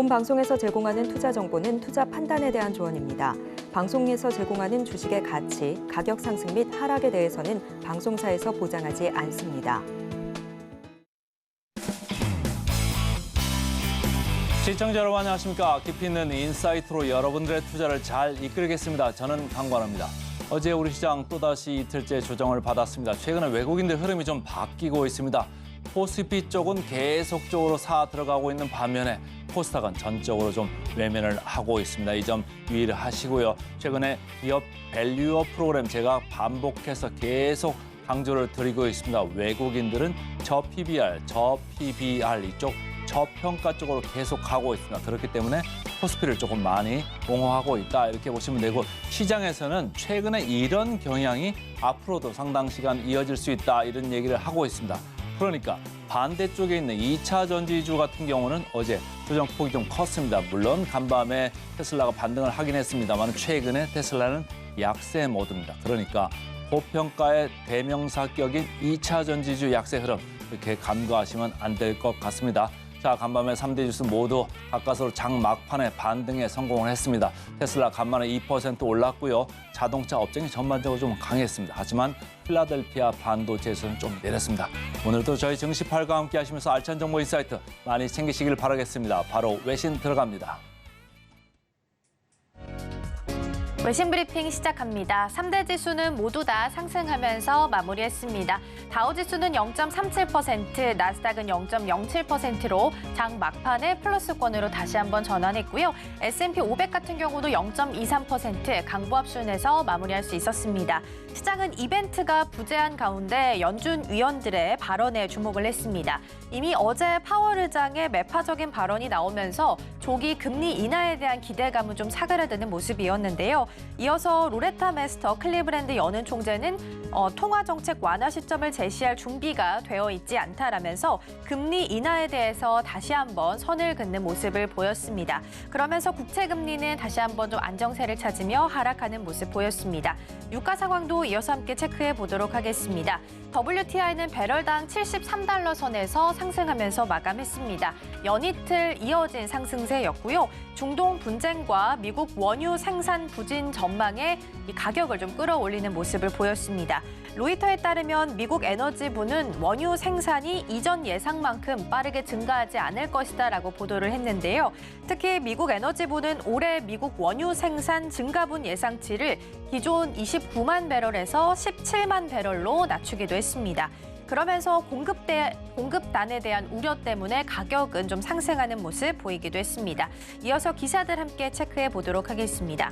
본 방송에서 제공하는 투자 정보는 투자 판단에 대한 조언입니다. 방송에서 제공하는 주식의 가치, 가격 상승 및 하락에 대해서는 방송사에서 보장하지 않습니다. 시청자 여러분 안녕하십니까. 깊이 있는 인사이트로 여러분들의 투자를 잘 이끌겠습니다. 저는 강관호입니다. 어제 우리 시장 또다시 이틀째 조정을 받았습니다. 최근에 외국인들 흐름이 좀 바뀌고 있습니다. 코스피 쪽은 계속적으로 사 들어가고 있는 반면에 코스닥은 전적으로 좀 외면을 하고 있습니다. 이 점 유의하시고요. 최근에 기업 밸류업 프로그램 제가 반복해서 계속 강조를 드리고 있습니다. 외국인들은 저PBR, 저PBR 이쪽 저평가 쪽으로 계속 가고 있습니다. 그렇기 때문에 코스피를 조금 많이 옹호하고 있다 이렇게 보시면 되고, 시장에서는 최근에 이런 경향이 앞으로도 상당 시간 이어질 수 있다 이런 얘기를 하고 있습니다. 그러니까 반대쪽에 있는 2차 전지주 같은 경우는 어제 조정폭이 좀 컸습니다. 물론 간밤에 테슬라가 반등을 하긴 했습니다만 최근에 테슬라는 약세 모드입니다. 그러니까 고평가의 대명사격인 2차 전지주 약세 흐름 이렇게 간과하시면 안 될 것 같습니다. 자, 간밤에 3대 지수 모두 가까스로 장 막판에 반등에 성공을 했습니다. 테슬라 간만에 2% 올랐고요. 자동차 업종이 전반적으로 좀 강했습니다. 하지만 필라델피아 반도체에서는 좀 내렸습니다. 오늘도 저희 증시팔과 함께 하시면서 알찬 정보 인사이트 많이 챙기시길 바라겠습니다. 바로 외신 들어갑니다. 외신 브리핑 시작합니다. 3대 지수는 모두 다 상승하면서 마무리했습니다. 다우지수는 0.37%, 나스닥은 0.07%로 장 막판에 플러스권으로 다시 한번 전환했고요. S&P 500 같은 경우도 0.23% 강보합 수준에서 마무리할 수 있었습니다. 시장은 이벤트가 부재한 가운데 연준 위원들의 발언에 주목을 했습니다. 이미 어제 파월 의장의 매파적인 발언이 나오면서 조기 금리 인하에 대한 기대감은 좀 사그라드는 모습이었는데요. 이어서 로레타 메스터 클리브랜드 연은 총재는 통화 정책 완화 시점을 제시할 준비가 되어 있지 않다라면서 금리 인하에 대해서 다시 한번 선을 긋는 모습을 보였습니다. 그러면서 국채 금리는 다시 한번 좀 안정세를 찾으며 하락하는 모습 보였습니다. 유가 상황도 이어서 함께 체크해 보도록 하겠습니다. WTI는 배럴당 73달러 선에서 상승하면서 마감했습니다. 연이틀 이어진 상승세였고요. 중동 분쟁과 미국 원유 생산 부진 전망에 이 가격을 좀 끌어올리는 모습을 보였습니다. 로이터에 따르면 미국 에너지부는 원유 생산이 이전 예상만큼 빠르게 증가하지 않을 것이다라고 보도를 했는데요. 특히 미국 에너지부는 올해 미국 원유 생산 증가분 예상치를 기존 29만 배럴에서 17만 배럴로 낮추기도 했습니다. 그러면서 공급단에 대한 우려 때문에 가격은 좀 상승하는 모습 보이기도 했습니다. 이어서 기사들 함께 체크해 보도록 하겠습니다.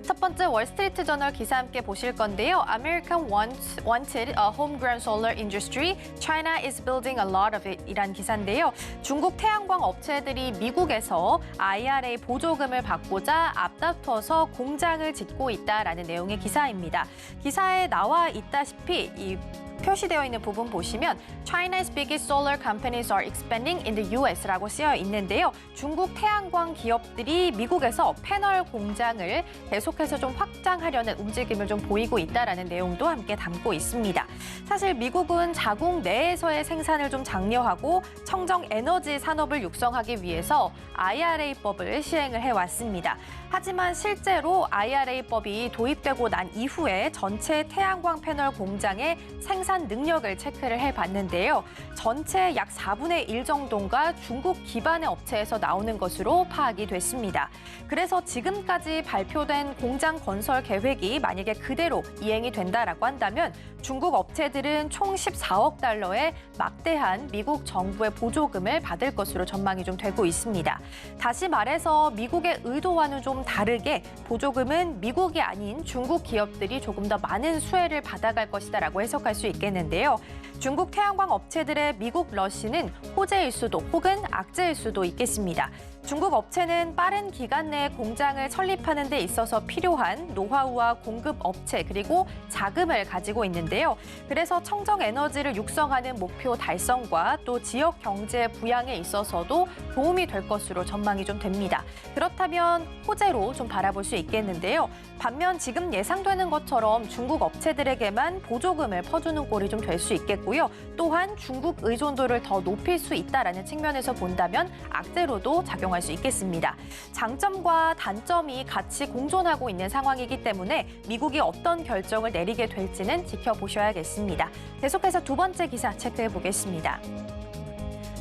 첫 번째 월스트리트 저널 기사 함께 보실 건데요. American wanted a homegrown solar industry. China is building a lot of it. 이란 기사인데요. 중국 태양광 업체들이 미국에서 IRA 보조금을 받고자 앞다퉈서 공장을 짓고 있다라는 내용의 기사입니다. 기사에 나와 있다시피 이 표시되어 있는 부분 보시면 China's biggest solar companies are expanding in the U.S.라고 쓰여 있는데요. 중국 태양광 기업들이 미국에서 패널 공장을 계속해서 좀 확장하려는 움직임을 좀 보이고 있다라는 내용도 함께 담고 있습니다. 사실 미국은 자국 내에서의 생산을 좀 장려하고 청정 에너지 산업을 육성하기 위해서 IRA법을 시행을 해왔습니다. 하지만 실제로 IRA법이 도입되고 난 이후에 전체 태양광 패널 공장의 생산 능력을 체크를 해봤는데요. 전체 약 4분의 1 정도가 중국 기반의 업체에서 나오는 것으로 파악이 됐습니다. 그래서 지금까지 발표된 공장 건설 계획이 만약에 그대로 이행이 된다라고 한다면 중국 업체들은 총 14억 달러의 막대한 미국 정부의 보조금을 받을 것으로 전망이 좀 되고 있습니다. 다시 말해서 미국의 의도와는 좀 다르게 보조금은 미국이 아닌 중국 기업들이 조금 더 많은 수혜를 받아갈 것이다라고 해석할 수 있겠는데요. 중국 태양광 업체들의 미국 러시는 호재일 수도 혹은 악재일 수도 있겠습니다. 중국 업체는 빠른 기간 내에 공장을 설립하는 데 있어서 필요한 노하우와 공급 업체 그리고 자금을 가지고 있는데요. 그래서 청정 에너지를 육성하는 목표 달성과 또 지역 경제 부양에 있어서도 도움이 될 것으로 전망이 좀 됩니다. 그렇다면 호재로 좀 바라볼 수 있겠는데요. 반면 지금 예상되는 것처럼 중국 업체들에게만 보조금을 퍼주는 꼴이 좀 될 수 있겠고 되고요. 또한 중국 의존도를 더 높일 수 있다라는 측면에서 본다면 악재로도 작용할 수 있겠습니다. 장점과 단점이 같이 공존하고 있는 상황이기 때문에 미국이 어떤 결정을 내리게 될지는 지켜보셔야겠습니다. 계속해서 두 번째 기사 체크해 보겠습니다.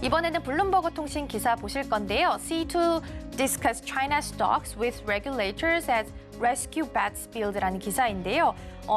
이번에는 블룸버그 통신 기사 보실 건데요. C2 discuss China stocks with regulators as rescue bats build라는 기사인데요.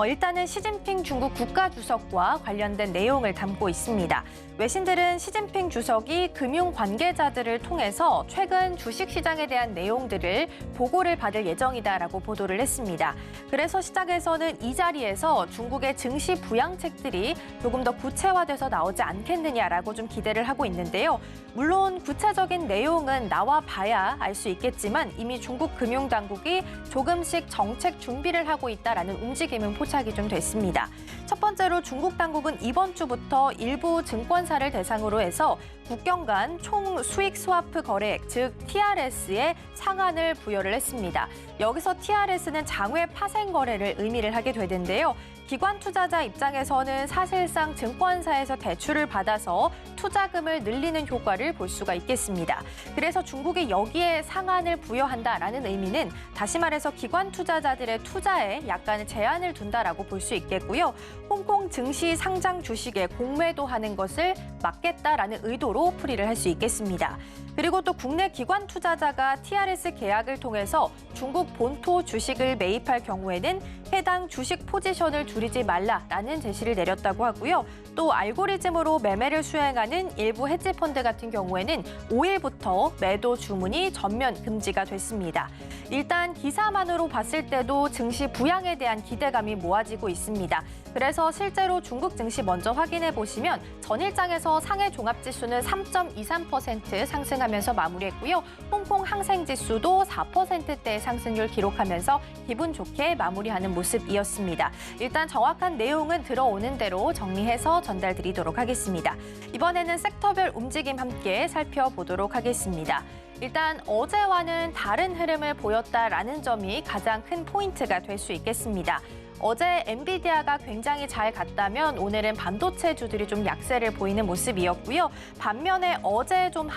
일단은 시진핑 중국 국가주석과 관련된 내용을 담고 있습니다. 외신들은 시진핑 주석이 금융 관계자들을 통해서 최근 주식시장에 대한 내용들을 보고를 받을 예정이다라고 보도를 했습니다. 그래서 시장에서는 이 자리에서 중국의 증시 부양책들이 조금 더 구체화돼서 나오지 않겠느냐라고 좀 기대를 하고 있는데요. 물론 구체적인 내용은 나와 봐야 알 수 있겠지만 이미 중국 금융당국이 조금씩 정책 준비를 하고 있다라는 움직임은 포착이 좀 됐습니다. 첫 번째로 중국 당국은 이번 주부터 일부 증권사를 대상으로 해서 국경 간 총 수익 스와프 거래액, 즉 TRS에 상한을 부여를 했습니다. 여기서 TRS는 장외 파생 거래를 의미를 하게 되는데요. 기관 투자자 입장에서는 사실상 증권사에서 대출을 받아서 투자금을 늘리는 효과를 볼 수가 있겠습니다. 그래서 중국이 여기에 상한을 부여한다라는 의미는 다시 말해서 기관 투자자들의 투자에 약간의 제한을 둔다라고 볼 수 있겠고요. 홍콩 증시 상장 주식에 공매도 하는 것을 막겠다라는 의도로 풀이를 할 수 있겠습니다. 그리고 또 국내 기관 투자자가 TRS 계약을 통해서 중국 본토 주식을 매입할 경우에는 해당 주식 포지션을 줄이지 말라라는 제시를 내렸다고 하고요. 또 알고리즘으로 매매를 수행하는 일부 헤지펀드 같은 경우에는 5일부터 매도 주문이 전면 금지가 됐습니다. 일단 기사만으로 봤을 때도 증시 부양에 대한 기대감이 모아지고 있습니다. 그래서 실제로 중국 증시 먼저 확인해 보시면 전일장에서 상해 종합지수는 3.23% 상승하면서 마무리했고요. 홍콩 항생지수도 4%대의 상승률 기록하면서 기분 좋게 마무리하는 모습이었습니다. 일단 정확한 내용은 들어오는 대로 정리해서 전달드리도록 하겠습니다. 이번에는 섹터별 움직임 함께 살펴보도록 하겠습니다. 일단 어제와는 다른 흐름을 보였다라는 점이 가장 큰 포인트가 될 수 있겠습니다. 어제 엔비디아가 굉장히 잘 갔다면 오늘은 반도체주들이 좀 약세를 보이는 모습이었고요. 반면에 어제 좀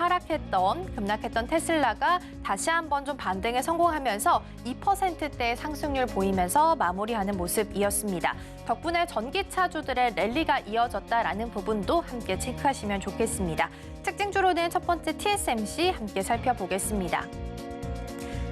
급락했던 테슬라가 다시 한번 좀 반등에 성공하면서 2%대의 상승률 보이면서 마무리하는 모습이었습니다. 덕분에 전기차주들의 랠리가 이어졌다라는 부분도 함께 체크하시면 좋겠습니다. 특징주로는 첫 번째 TSMC 함께 살펴보겠습니다.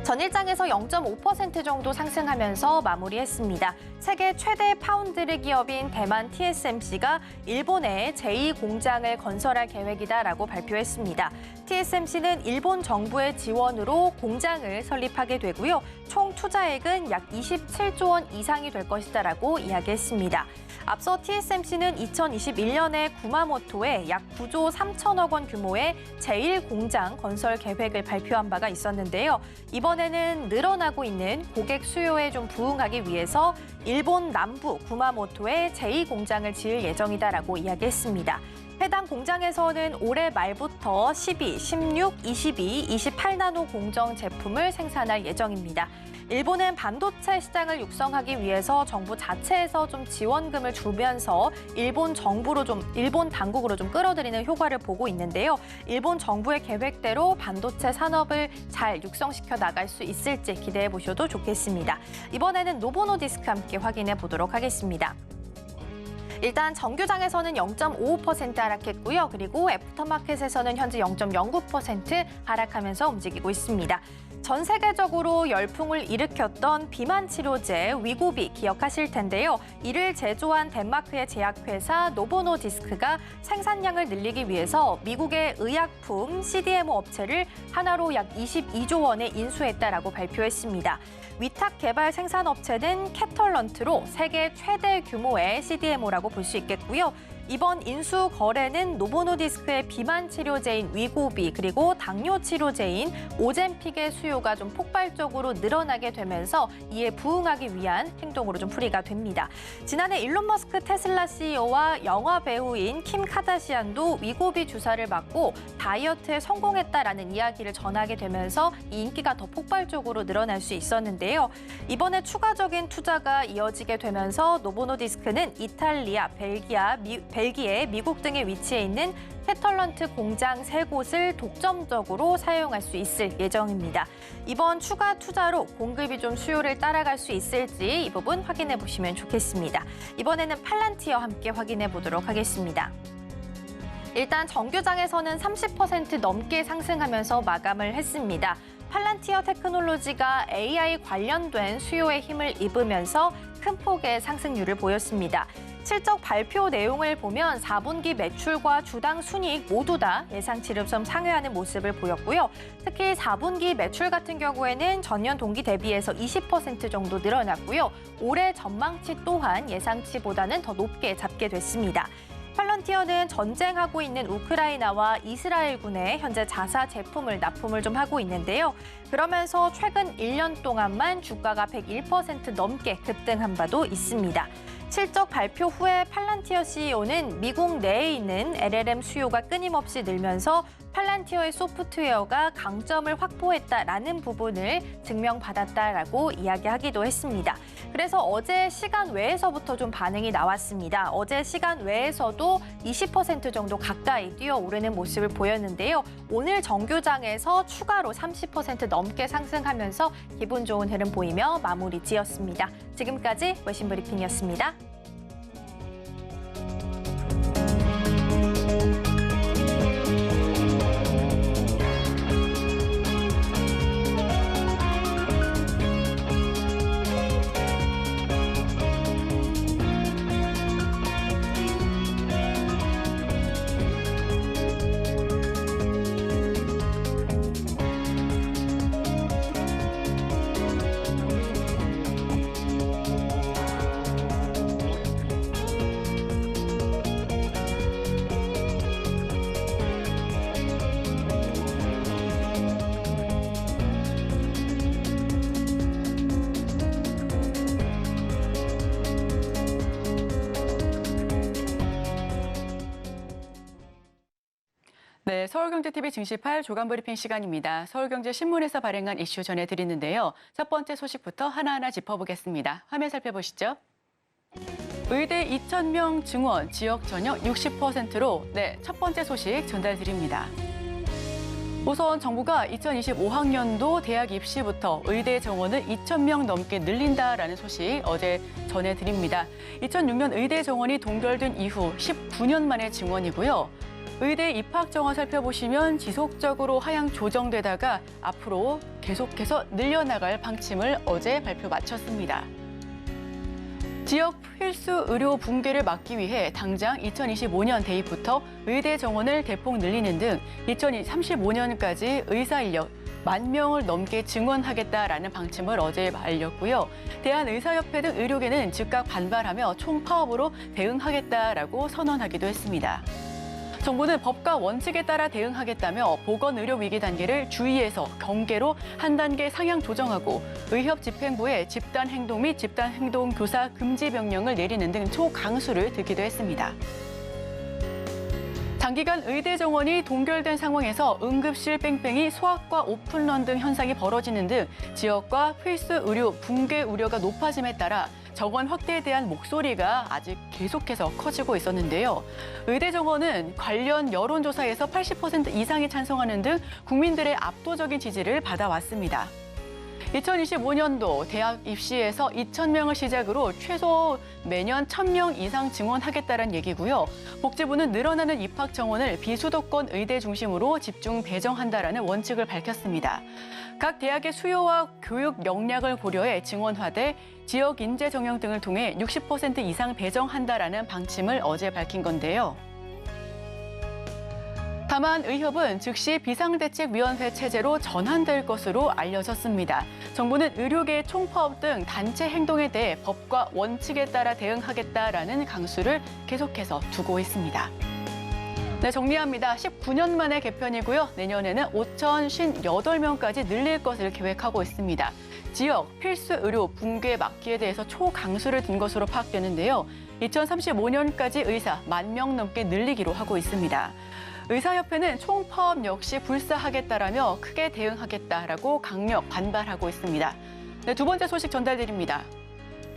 전일장에서 0.5% 정도 상승하면서 마무리했습니다. 세계 최대 파운드리 기업인 대만 TSMC가 일본에 제2공장을 건설할 계획이다라고 발표했습니다. TSMC는 일본 정부의 지원으로 공장을 설립하게 되고요. 총 투자액은 약 27조 원 이상이 될 것이다라고 이야기했습니다. 앞서 TSMC는 2021년에 구마모토에 약 9조 3천억 원 규모의 제1공장 건설 계획을 발표한 바가 있었는데요. 이번에는 늘어나고 있는 고객 수요에 좀 부응하기 위해서 일본 남부 구마모토에 제2공장을 지을 예정이다라고 이야기했습니다. 해당 공장에서는 올해 말부터 12, 16, 22, 28나노 공정 제품을 생산할 예정입니다. 일본은 반도체 시장을 육성하기 위해서 정부 자체에서 좀 지원금을 주면서 일본 당국으로 좀 끌어들이는 효과를 보고 있는데요. 일본 정부의 계획대로 반도체 산업을 잘 육성시켜 나갈 수 있을지 기대해 보셔도 좋겠습니다. 이번에는 노보노디스크 함께 확인해 보도록 하겠습니다. 일단 정규장에서는 0.55% 하락했고요. 그리고 애프터마켓에서는 현재 0.09% 하락하면서 움직이고 있습니다. 전 세계적으로 열풍을 일으켰던 비만 치료제 위고비 기억하실 텐데요. 이를 제조한 덴마크의 제약회사 노보노디스크가 생산량을 늘리기 위해서 미국의 의약품 CDMO 업체를 하나로 약 22조 원에 인수했다라고 발표했습니다. 위탁 개발 생산 업체는 캐털런트로 세계 최대 규모의 CDMO라고 볼 수 있겠고요. 이번 인수 거래는 노보노디스크의 비만 치료제인 위고비 그리고 당뇨 치료제인 오젬픽의 수요가 좀 폭발적으로 늘어나게 되면서 이에 부응하기 위한 행동으로 좀 풀이가 됩니다. 지난해 일론 머스크 테슬라 CEO와 영화 배우인 킴 카다시안도 위고비 주사를 맞고 다이어트에 성공했다라는 이야기를 전하게 되면서 이 인기가 더 폭발적으로 늘어날 수 있었는데요. 이번에 추가적인 투자가 이어지게 되면서 노보노디스크는 이탈리아, 벨기에, 벨기에, 미국 등에 위치해 있는 페털런트 공장 3곳을 독점적으로 사용할 수 있을 예정입니다. 이번 추가 투자로 공급이 좀 수요를 따라갈 수 있을지 이 부분 확인해 보시면 좋겠습니다. 이번에는 팔란티어 함께 확인해 보도록 하겠습니다. 일단 정규장에서는 30% 넘게 상승하면서 마감을 했습니다. 팔란티어 테크놀로지가 AI 관련된 수요에 힘을 입으면서 큰 폭의 상승률을 보였습니다. 실적 발표 내용을 보면 4분기 매출과 주당 순이익 모두 다 예상치를 좀 상회하는 모습을 보였고요. 특히 4분기 매출 같은 경우에는 전년 동기 대비해서 20% 정도 늘어났고요. 올해 전망치 또한 예상치보다는 더 높게 잡게 됐습니다. 팔런티어는 전쟁하고 있는 우크라이나와 이스라엘군에 현재 자사 제품을 납품을 좀 하고 있는데요. 그러면서 최근 1년 동안만 주가가 101% 넘게 급등한 바도 있습니다. 실적 발표 후에 팔란티어 CEO는 미국 내에 있는 LLM 수요가 끊임없이 늘면서 팔란티어의 소프트웨어가 강점을 확보했다라는 부분을 증명받았다라고 이야기하기도 했습니다. 그래서 어제 시간 외에서부터 좀 반응이 나왔습니다. 어제 시간 외에서도 20% 정도 가까이 뛰어오르는 모습을 보였는데요. 오늘 정규장에서 추가로 30% 넘게 상승하면서 기분 좋은 흐름 보이며 마무리 지었습니다. 지금까지 외신브리핑이었습니다. 네, 서울경제TV 증시8 조간브리핑 시간입니다. 서울경제신문에서 발행한 이슈 전해드리는데요. 첫 번째 소식부터 하나하나 짚어보겠습니다. 화면 살펴보시죠. 의대 2,000명 증원, 지역 전역 60%로 첫 번째 소식 전달드립니다. 우선 정부가 2025학년도 대학 입시부터 의대 정원을 2,000명 넘게 늘린다라는 소식 어제 전해드립니다. 2006년 의대 정원이 동결된 이후 19년 만의 증원이고요. 의대 입학 정원 살펴보시면 지속적으로 하향 조정되다가 앞으로 계속해서 늘려나갈 방침을 어제 발표 마쳤습니다. 지역 필수 의료 붕괴를 막기 위해 당장 2025년 대입부터 의대 정원을 대폭 늘리는 등 2035년까지 의사 인력 10,000명을 넘게 증원하겠다라는 방침을 어제 알렸고요. 대한의사협회 등 의료계는 즉각 반발하며 총파업으로 대응하겠다라고 선언하기도 했습니다. 정부는 법과 원칙에 따라 대응하겠다며 보건의료 위기 단계를 주의에서 경계로 한 단계 상향 조정하고 의협집행부에 집단행동 및 집단행동 교사 금지 명령을 내리는 등 초강수를 두기도 했습니다. 장기간 의대 정원이 동결된 상황에서 응급실 뺑뺑이 소아과 오픈런 등 현상이 벌어지는 등 지역과 필수 의료 붕괴 우려가 높아짐에 따라 정원 확대에 대한 목소리가 아직 계속해서 커지고 있었는데요. 의대 정원은 관련 여론조사에서 80% 이상이 찬성하는 등 국민들의 압도적인 지지를 받아왔습니다. 2025년도 대학 입시에서 2,000명을 시작으로 최소 매년 1,000명 이상 증원하겠다는 얘기고요. 복지부는 늘어나는 입학 정원을 비수도권 의대 중심으로 집중 배정한다라는 원칙을 밝혔습니다. 각 대학의 수요와 교육 역량을 고려해 증원화돼 지역 인재 정형 등을 통해 60% 이상 배정한다라는 방침을 어제 밝힌 건데요. 다만 의협은 즉시 비상대책위원회 체제로 전환될 것으로 알려졌습니다. 정부는 의료계의 총파업 등 단체 행동에 대해 법과 원칙에 따라 대응하겠다라는 강수를 계속해서 두고 있습니다. 네, 정리합니다. 19년 만의 개편이고요. 내년에는 5,058명까지 늘릴 것을 계획하고 있습니다. 지역 필수 의료 붕괴 막기에 대해서 초강수를 둔 것으로 파악되는데요. 2035년까지 의사 10,000명 넘게 늘리기로 하고 있습니다. 의사협회는 총파업 역시 불사하겠다라며 크게 대응하겠다라고 강력 반발하고 있습니다. 네, 두 번째 소식 전달드립니다.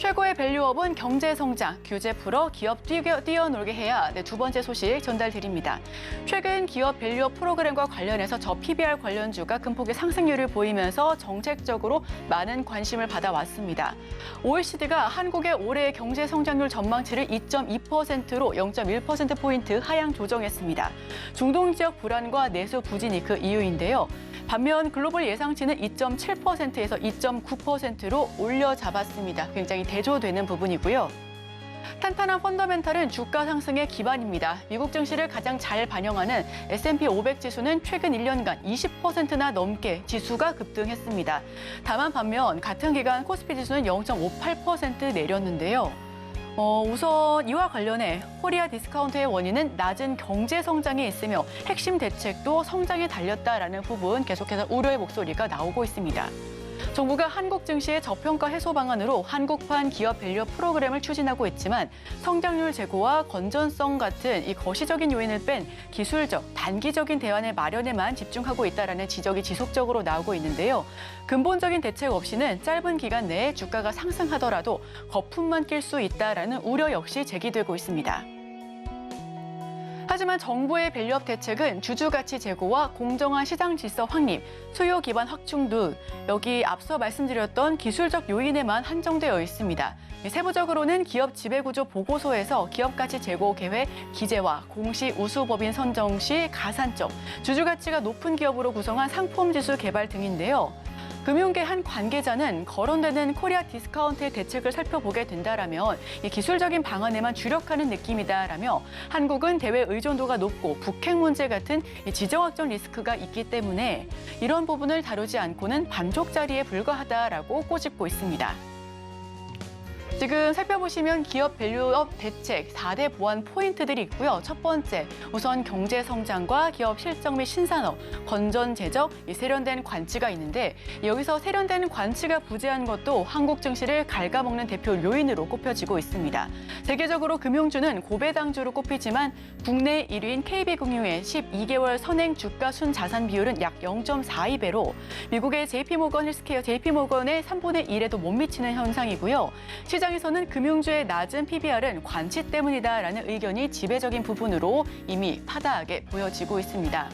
최고의 밸류업은 경제 성장, 규제 풀어 기업 뛰어놀게 해야 두 번째 소식 전달드립니다. 최근 기업 밸류업 프로그램과 관련해서 PBR 관련주가 큰 폭의 상승률을 보이면서 정책적으로 많은 관심을 받아왔습니다. OECD가 한국의 올해의 경제 성장률 전망치를 2.2%로 0.1%포인트 하향 조정했습니다. 중동 지역 불안과 내수 부진이 그 이유인데요. 반면 글로벌 예상치는 2.7%에서 2.9%로 올려 잡았습니다. 굉장히 대조되는 부분이고요. 탄탄한 펀더멘탈은 주가 상승의 기반입니다. 미국 증시를 가장 잘 반영하는 S&P 500 지수는 최근 1년간 20%나 넘게 지수가 급등했습니다. 다만 반면 같은 기간 코스피 지수는 0.58% 내렸는데요. 우선 이와 관련해 코리아 디스카운트의 원인은 낮은 경제 성장에 있으며 핵심 대책도 성장에 달렸다라는 부분 계속해서 우려의 목소리가 나오고 있습니다. 정부가 한국 증시의 저평가 해소 방안으로 한국판 기업 밸류 프로그램을 추진하고 있지만 성장률 제고와 건전성 같은 이 거시적인 요인을 뺀 기술적, 단기적인 대안의 마련에만 집중하고 있다라는 지적이 지속적으로 나오고 있는데요. 근본적인 대책 없이는 짧은 기간 내에 주가가 상승하더라도 거품만 낄 수 있다라는 우려 역시 제기되고 있습니다. 하지만 정부의 밸류업 대책은 주주가치 제고와 공정한 시장 질서 확립, 수요 기반 확충 등 여기 앞서 말씀드렸던 기술적 요인에만 한정되어 있습니다. 세부적으로는 기업 지배구조 보고서에서 기업가치 제고 계획 기재와 공시 우수법인 선정 시 가산점, 주주가치가 높은 기업으로 구성한 상품지수 개발 등인데요. 금융계 한 관계자는 거론되는 코리아 디스카운트의 대책을 살펴보게 된다라면 이 기술적인 방안에만 주력하는 느낌이다라며 한국은 대외 의존도가 높고 북핵 문제 같은 지정학적 리스크가 있기 때문에 이런 부분을 다루지 않고는 반쪽짜리에 불과하다라고 꼬집고 있습니다. 지금 살펴보시면 기업 밸류업 대책 4대 보완 포인트들이 있고요. 첫 번째, 우선 경제 성장과 기업 실적 및 신산업, 건전 재적, 세련된 관치가 있는데 여기서 세련된 관치가 부재한 것도 한국 증시를 갉아먹는 대표 요인으로 꼽혀지고 있습니다. 세계적으로 금융주는 고배당주로 꼽히지만 국내 1위인 KB금융의 12개월 선행 주가 순 자산 비율은 약 0.42배로 미국의 JP모건 헬스케어 JP모건의 3분의 1에도 못 미치는 현상이고요. 시장에서는 금융주의 낮은 PBR은 관치 때문이다라는 의견이 지배적인 부분으로 이미 파다하게 보여지고 있습니다.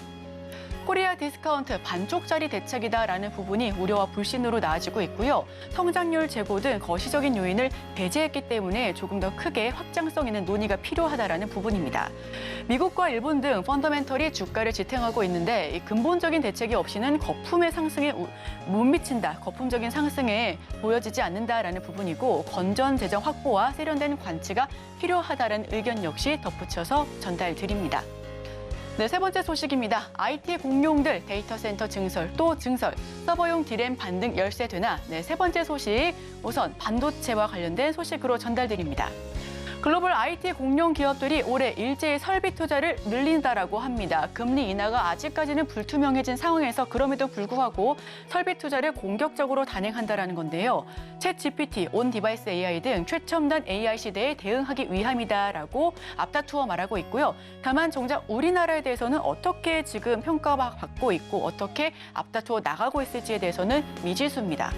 코리아 디스카운트 반쪽짜리 대책이다라는 부분이 우려와 불신으로 나아지고 있고요. 성장률 제고 등 거시적인 요인을 배제했기 때문에 조금 더 크게 확장성 있는 논의가 필요하다라는 부분입니다. 미국과 일본 등 펀더멘털이 주가를 지탱하고 있는데 이 근본적인 대책이 없이는 거품의 상승에 못 미친다, 거품적인 상승에 보여지지 않는다라는 부분이고 건전 재정 확보와 세련된 관치가 필요하다라는 의견 역시 덧붙여서 전달드립니다. 네, 세 번째 소식입니다. IT 공룡들 데이터 센터 증설, 또 증설, 서버용 디램 반등 열세되나? 네, 세 번째 소식, 우선 반도체와 관련된 소식으로 전달드립니다. 글로벌 IT 공룡 기업들이 올해 일제히 설비 투자를 늘린다라고 합니다. 금리 인하가 아직까지는 불투명해진 상황에서 그럼에도 불구하고 설비 투자를 공격적으로 단행한다라는 건데요. 챗GPT, 온디바이스 AI 등 최첨단 AI 시대에 대응하기 위함이다라고 앞다투어 말하고 있고요. 다만 정작 우리나라에 대해서는 어떻게 지금 평가받고 있고 어떻게 앞다투어 나가고 있을지에 대해서는 미지수입니다.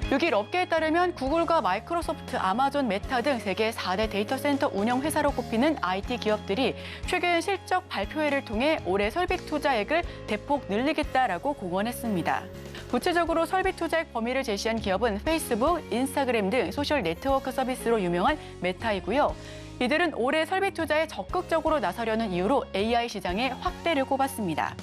6일 업계에 따르면 구글과 마이크로소프트, 아마존, 메타 등 세계 4대 데이터 센터 운영 회사로 꼽히는 IT 기업들이 최근 실적 발표회를 통해 올해 설비 투자액을 대폭 늘리겠다라고 공언했습니다. 구체적으로 설비 투자액 범위를 제시한 기업은 페이스북, 인스타그램 등 소셜 네트워크 서비스로 유명한 메타이고요. 이들은 올해 설비 투자에 적극적으로 나서려는 이유로 AI 시장의 확대를 꼽았습니다.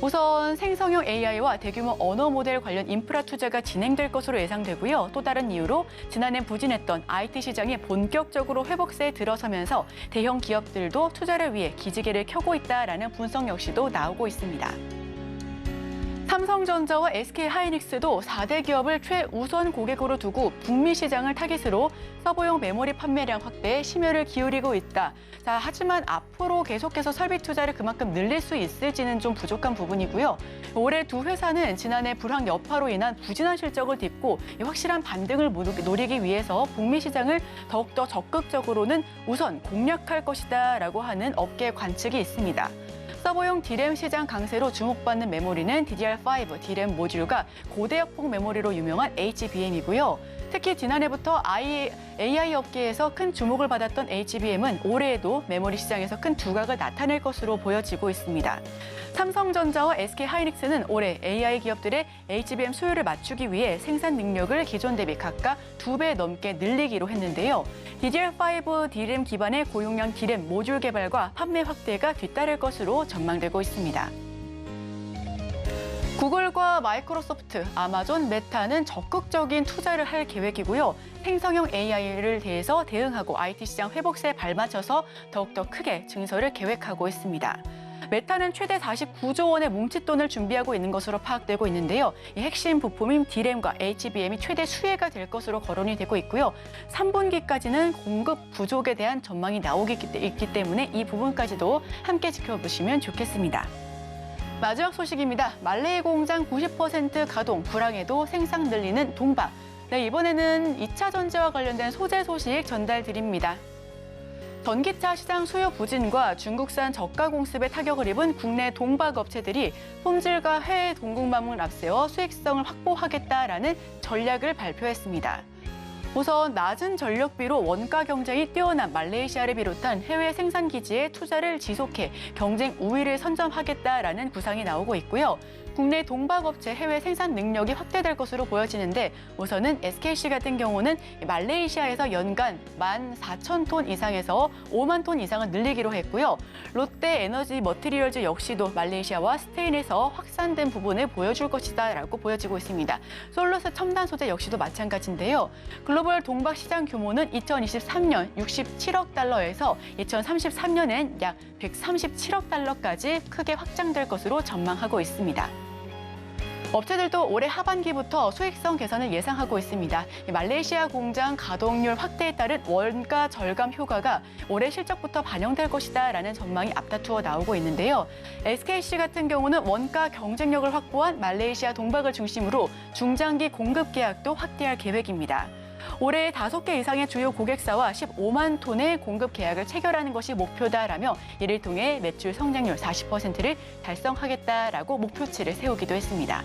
우선 생성형 AI와 대규모 언어 모델 관련 인프라 투자가 진행될 것으로 예상되고요. 또 다른 이유로 지난해 부진했던 IT 시장이 본격적으로 회복세에 들어서면서 대형 기업들도 투자를 위해 기지개를 켜고 있다라는 분석 역시도 나오고 있습니다. 삼성전자와 SK하이닉스도 4대 기업을 최우선 고객으로 두고 북미 시장을 타깃으로 서버용 메모리 판매량 확대에 심혈을 기울이고 있다. 자, 하지만 앞으로 계속해서 설비 투자를 그만큼 늘릴 수 있을지는 좀 부족한 부분이고요. 올해 두 회사는 지난해 불황 여파로 인한 부진한 실적을 딛고 확실한 반등을 노리기 위해서 북미 시장을 더욱더 적극적으로는 우선 공략할 것이다라고 하는 업계 관측이 있습니다. 서버용 디램 시장 강세로 주목받는 메모리는 DDR5 디램 모듈과 고대역폭 메모리로 유명한 HBM이고요. 특히 지난해부터 AI 업계에서 큰 주목을 받았던 HBM은 올해에도 메모리 시장에서 큰 두각을 나타낼 것으로 보여지고 있습니다. 삼성전자와 SK하이닉스는 올해 AI 기업들의 HBM 수요를 맞추기 위해 생산 능력을 기존 대비 각각 2배 넘게 늘리기로 했는데요. DDR5 D램 기반의 고용량 D램 모듈 개발과 판매 확대가 뒤따를 것으로 전망되고 있습니다. 구글과 마이크로소프트, 아마존, 메타는 적극적인 투자를 할 계획이고요. 생성형 AI를 대응하고 IT 시장 회복세에 발맞춰서 더욱더 크게 증설을 계획하고 있습니다. 메타는 최대 49조 원의 뭉칫돈을 준비하고 있는 것으로 파악되고 있는데요. 이 핵심 부품인 D램과 HBM이 최대 수혜가 될 것으로 거론이 되고 있고요. 3분기까지는 공급 부족에 대한 전망이 나오기 때문에 이 부분까지도 함께 지켜보시면 좋겠습니다. 마지막 소식입니다. 말레이 공장 90% 가동, 불황에도 생산 늘리는 동박. 네, 이번에는 2차 전지와 관련된 소재 소식 전달드립니다. 전기차 시장 수요 부진과 중국산 저가 공습에 타격을 입은 국내 동박 업체들이 품질과 해외 동국맘을 앞세워 수익성을 확보하겠다라는 전략을 발표했습니다. 우선 낮은 전력비로 원가 경쟁이 뛰어난 말레이시아를 비롯한 해외 생산 기지에 투자를 지속해 경쟁 우위를 선점하겠다라는 구상이 나오고 있고요. 국내 동박업체 해외 생산 능력이 확대될 것으로 보여지는데 우선은 SKC 같은 경우는 말레이시아에서 연간 14,000톤 이상에서 5만 톤 이상을 늘리기로 했고요. 롯데 에너지 머티리얼즈 역시도 말레이시아와 스페인에서 확산된 부분을 보여줄 것이다라고 보여지고 있습니다. 솔루스 첨단 소재 역시도 마찬가지인데요. 글로벌 동박 시장 규모는 2023년 67억 달러에서 2033년엔 약 137억 달러까지 크게 확장될 것으로 전망하고 있습니다. 업체들도 올해 하반기부터 수익성 개선을 예상하고 있습니다. 말레이시아 공장 가동률 확대에 따른 원가 절감 효과가 올해 실적부터 반영될 것이다라는 전망이 앞다투어 나오고 있는데요. SKC 같은 경우는 원가 경쟁력을 확보한 말레이시아 동박을 중심으로 중장기 공급 계약도 확대할 계획입니다. 올해 5개 이상의 주요 고객사와 15만 톤의 공급 계약을 체결하는 것이 목표다라며 이를 통해 매출 성장률 40%를 달성하겠다라고 목표치를 세우기도 했습니다.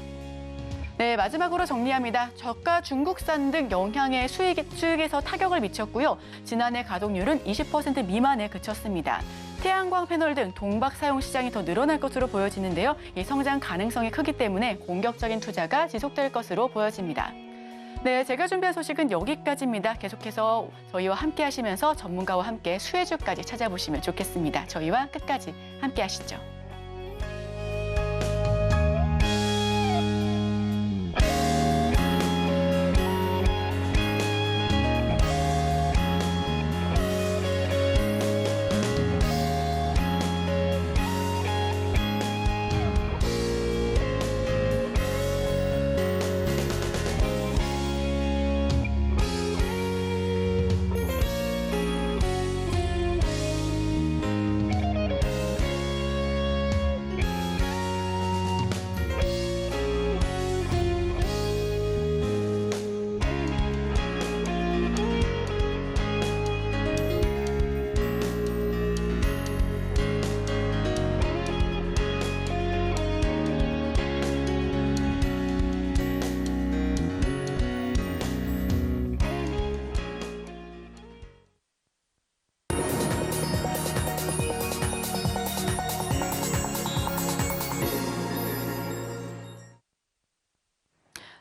네, 마지막으로 정리합니다. 저가 중국산 등 영향에 수익에서 타격을 미쳤고요. 지난해 가동률은 20% 미만에 그쳤습니다. 태양광 패널 등 동박 사용 시장이 더 늘어날 것으로 보여지는데요. 이 성장 가능성이 크기 때문에 공격적인 투자가 지속될 것으로 보여집니다. 네, 제가 준비한 소식은 여기까지입니다. 계속해서 저희와 함께 하시면서 전문가와 함께 수혜주까지 찾아보시면 좋겠습니다. 저희와 끝까지 함께 하시죠.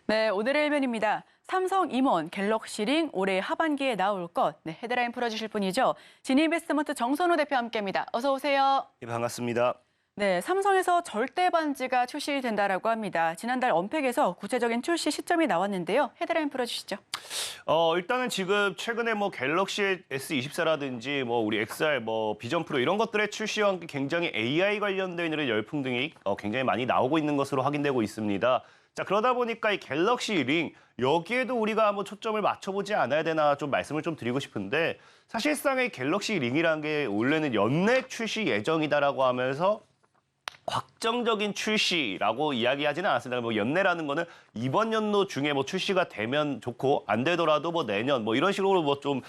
네, 오늘의 일면입니다. 삼성 임원 갤럭시 링 올해 하반기에 나올 것. 네, 헤드라인 풀어주실 분이죠. 진인베스트먼트 정선우 대표 함께합니다. 어서 오세요. 네, 반갑습니다. 네, 삼성에서 절대 반지가 출시된다라고 합니다. 지난달 언팩에서 구체적인 출시 시점이 나왔는데요. 헤드라인 풀어주시죠. 일단은 지금 최근에 갤럭시 S24라든지 우리 XR, 비전 프로 이런 것들의 출시와 함께 굉장히 AI 관련된 열풍등이 굉장히 많이 나오고 있는 것으로 확인되고 있습니다. 자, 그러다 보니까 이 갤럭시 링 여기에도 우리가 한번 초점을 맞춰보지 않아야 되나 좀 말씀을 좀 드리고 싶은데 사실상의 갤럭시 링이라는 게 원래는 연내 출시 예정이다라고 하면서 확정적인 출시라고 이야기하지는 않았습니다. 뭐 연내라는 거는 이번 연도 중에 뭐 출시가 되면 좋고 안 되더라도 뭐 내년 뭐 이런 식으로 뭐 좀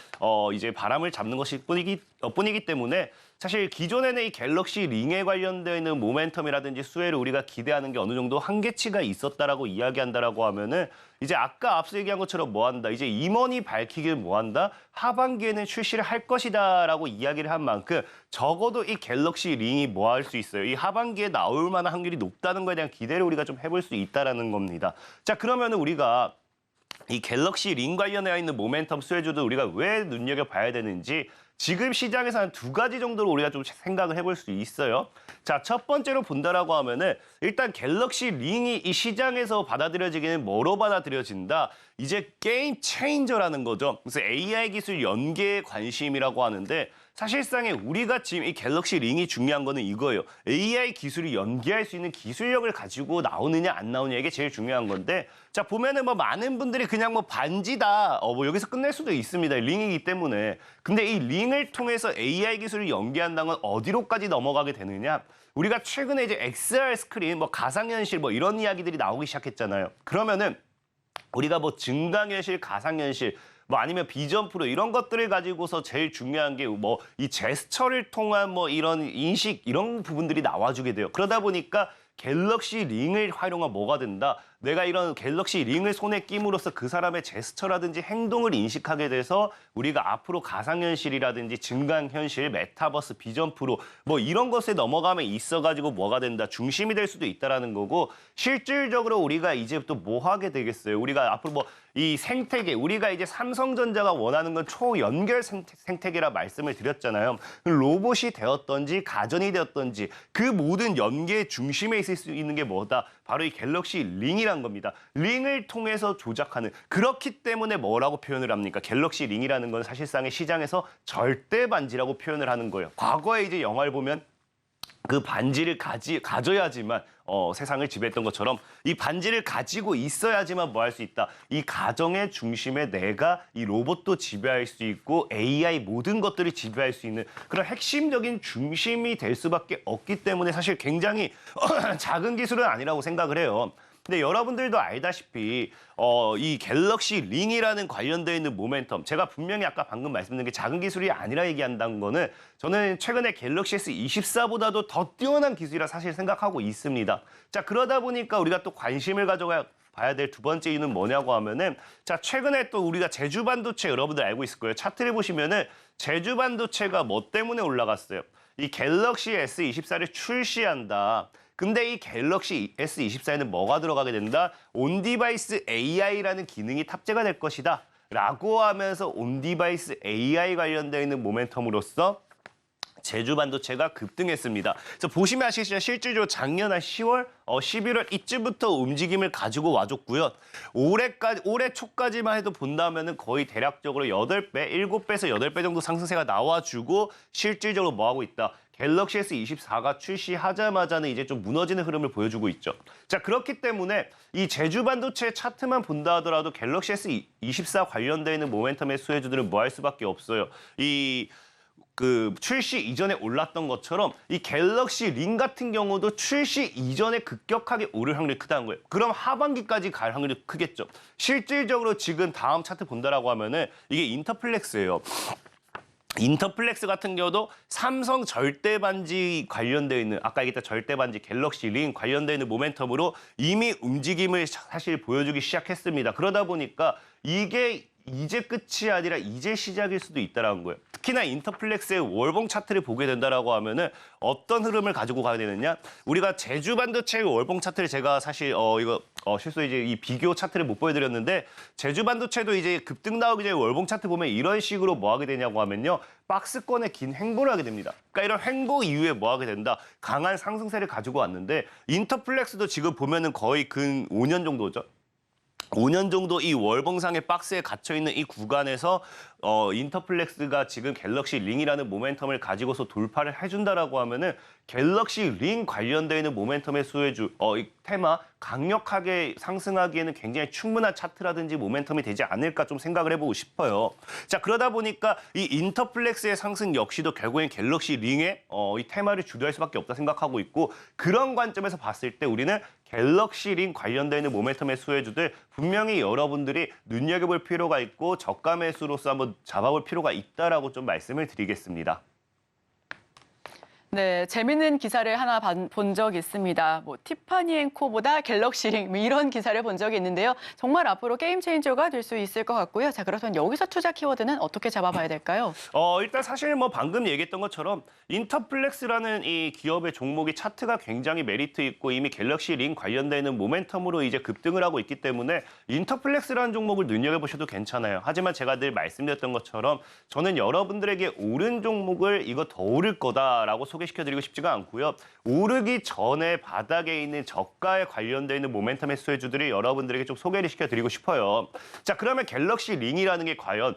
이제 바람을 잡는 것일 뿐이기 때문에 사실 기존에는 이 갤럭시 링에 관련되어 있는 모멘텀이라든지 수혜를 우리가 기대하는 게 어느 정도 한계치가 있었다라고 이야기한다라고 하면은 이제 아까 앞서 얘기한 것처럼 뭐 한다. 이제 임원이 밝히길 뭐 한다. 하반기에는 출시를 할 것이다라고 이야기를 한 만큼 적어도 이 갤럭시 링이 뭐 할 수 있어요. 이 하반기에 나올 만한 확률이 높다는 거에 대한 기대를 우리가 좀 해볼 수 있다라는 겁니다. 자, 그러면은 우리가 이 갤럭시 링 관련해 있는 모멘텀 수혜주도 우리가 왜 눈여겨봐야 되는지 지금 시장에서 한 2가지 정도로 우리가 좀 생각을 해볼 수 있어요. 자, 첫 번째로 본다라고 하면은 일단 갤럭시 링이 이 시장에서 받아들여지기는 뭐로 받아들여진다? 이제 게임 체인저라는 거죠. 그래서 AI 기술 연계에 관심이라고 하는데 사실상에 우리가 지금 이 갤럭시 링이 중요한 거는 이거예요. AI 기술이 연계할 수 있는 기술력을 가지고 나오느냐 안 나오느냐 이게 제일 중요한 건데 자 보면은 뭐 많은 분들이 그냥 뭐 반지다 뭐 여기서 끝낼 수도 있습니다. 링이기 때문에. 근데 이 링을 통해서 AI 기술을 연계한다는 건 어디로까지 넘어가게 되느냐? 우리가 최근에 이제 XR 스크린 뭐 가상현실 뭐 이런 이야기들이 나오기 시작했잖아요. 그러면은 우리가 뭐 증강현실, 가상현실 뭐 아니면 비전 프로 이런 것들을 가지고서 제일 중요한 게 뭐 이 제스처를 통한 뭐 이런 인식 이런 부분들이 나와주게 돼요. 그러다 보니까 갤럭시 링을 활용한 뭐가 된다? 내가 이런 갤럭시 링을 손에 끼므로써 그 사람의 제스처라든지 행동을 인식하게 돼서 우리가 앞으로 가상현실이라든지 증강현실, 메타버스, 비전 프로 뭐 이런 것에 넘어감에 있어가지고 뭐가 된다? 중심이 될 수도 있다라는 거고 실질적으로 우리가 이제 또 뭐 하게 되겠어요? 우리가 앞으로 뭐 이 생태계, 우리가 이제 삼성전자가 원하는 건 초연결 생태계라 말씀을 드렸잖아요. 로봇이 되었던지 가전이 되었던지 그 모든 연계의 중심에 있을 수 있는 게 뭐다? 바로 이 갤럭시 링이란 겁니다. 링을 통해서 조작하는. 그렇기 때문에 뭐라고 표현을 합니까? 갤럭시 링이라는 건 사실상의 시장에서 절대 반지라고 표현을 하는 거예요. 과거에 이제 영화를 보면 그 반지를 가져야지만 세상을 지배했던 것처럼 이 반지를 가지고 있어야지만 뭐 할 수 있다. 이 가정의 중심에 내가 이 로봇도 지배할 수 있고 AI 모든 것들을 지배할 수 있는 그런 핵심적인 중심이 될 수밖에 없기 때문에 사실 굉장히 작은 기술은 아니라고 생각을 해요. 근데 여러분들도 알다시피 이 갤럭시 링이라는 관련되어 있는 모멘텀 제가 분명히 아까 방금 말씀드린 게 작은 기술이 아니라 얘기한다는 거는 저는 최근에 갤럭시 S24보다도 더 뛰어난 기술이라 사실 생각하고 있습니다. 자 그러다 보니까 우리가 또 관심을 가져봐야 될 두 번째 이유는 뭐냐고 하면은 자 최근에 또 우리가 제주 반도체 여러분들 알고 있을 거예요. 차트를 보시면은 제주 반도체가 뭐 때문에 올라갔어요? 이 갤럭시 S24를 출시한다. 근데 이 갤럭시 S24에는 뭐가 들어가게 된다? 온디바이스 AI라는 기능이 탑재가 될 것이다. 라고 하면서 온디바이스 AI 관련되어 있는 모멘텀으로서 제주 반도체가 급등했습니다. 그래서 보시면 아시겠지만 실질적으로 작년 한 10월, 11월 이쯤부터 움직임을 가지고 와줬고요. 올해 초까지만 해도 본다면은 거의 대략적으로 8배, 7배에서 8배 정도 상승세가 나와주고 실질적으로 뭐 하고 있다? 갤럭시 S24가 출시하자마자는 이제 좀 무너지는 흐름을 보여주고 있죠. 자, 그렇기 때문에 이 제주 반도체 차트만 본다 하더라도 갤럭시 S24 관련되어 있는 모멘텀의 수혜주들은 뭐 할 수밖에 없어요. 출시 이전에 올랐던 것처럼 이 갤럭시 링 같은 경우도 출시 이전에 급격하게 오를 확률이 크다는 거예요. 그럼 하반기까지 갈 확률이 크겠죠. 실질적으로 지금 다음 차트 본다라고 하면은 이게 인터플렉스예요. 인터플렉스 같은 경우도 삼성 절대반지 관련되어 있는 아까 얘기했던 절대반지 갤럭시 링 관련되어 있는 모멘텀으로 이미 움직임을 사실 보여주기 시작했습니다. 그러다 보니까 이게 이제 끝이 아니라 이제 시작일 수도 있다는 거예요. 특히나 인터플렉스의 월봉 차트를 보게 된다라고 하면은 어떤 흐름을 가지고 가야 되느냐? 우리가 제주 반도체의 월봉 차트를 제가 사실 실수 이제 이 비교 차트를 못 보여드렸는데 제주 반도체도 이제 급등 나오기 전에 월봉 차트 보면 이런 식으로 뭐 하게 되냐고 하면요. 박스권의 긴 횡보를 하게 됩니다. 그러니까 이런 횡보 이후에 뭐 하게 된다? 강한 상승세를 가지고 왔는데 인터플렉스도 지금 보면은 거의 근 5년 정도죠. 5년 정도 이 월봉상의 박스에 갇혀있는 이 구간에서 인터플렉스가 지금 갤럭시 링이라는 모멘텀을 가지고서 돌파를 해준다라고 하면은 갤럭시 링 관련되어 있는 모멘텀의 수혜주, 이 테마 강력하게 상승하기에는 굉장히 충분한 차트라든지 모멘텀이 되지 않을까 좀 생각을 해보고 싶어요. 자, 그러다 보니까 이 인터플렉스의 상승 역시도 결국엔 갤럭시 링의 이 테마를 주도할 수밖에 없다 생각하고 있고, 그런 관점에서 봤을 때 우리는 갤럭시 링 관련되어 있는 모멘텀의 수혜주들 분명히 여러분들이 눈여겨볼 필요가 있고 저가 매수로서 한번 잡아볼 필요가 있다라고 좀 말씀을 드리겠습니다. 네, 재밌는 기사를 하나 본 적이 있습니다. 뭐 티파니 앤 코보다 갤럭시 링 이런 기사를 본 적이 있는데요. 정말 앞으로 게임 체인저가 될 수 있을 것 같고요. 자, 그렇다면 여기서 투자 키워드는 어떻게 잡아봐야 될까요? 일단 사실 뭐 방금 얘기했던 것처럼 인터플렉스라는 이 기업의 종목이 차트가 굉장히 메리트 있고 이미 갤럭시 링 관련되는 모멘텀으로 이제 급등을 하고 있기 때문에 인터플렉스라는 종목을 눈여겨보셔도 괜찮아요. 하지만 제가 늘 말씀드렸던 것처럼 저는 여러분들에게 오른 종목을 이거 더 오를 거다라고 소개시켜드리고 싶지가 않고요. 오르기 전에 바닥에 있는 저가에 관련되어 있는 모멘텀의 수혜주들이 여러분들에게 좀 소개를 시켜드리고 싶어요. 자, 그러면 갤럭시 링이라는 게 과연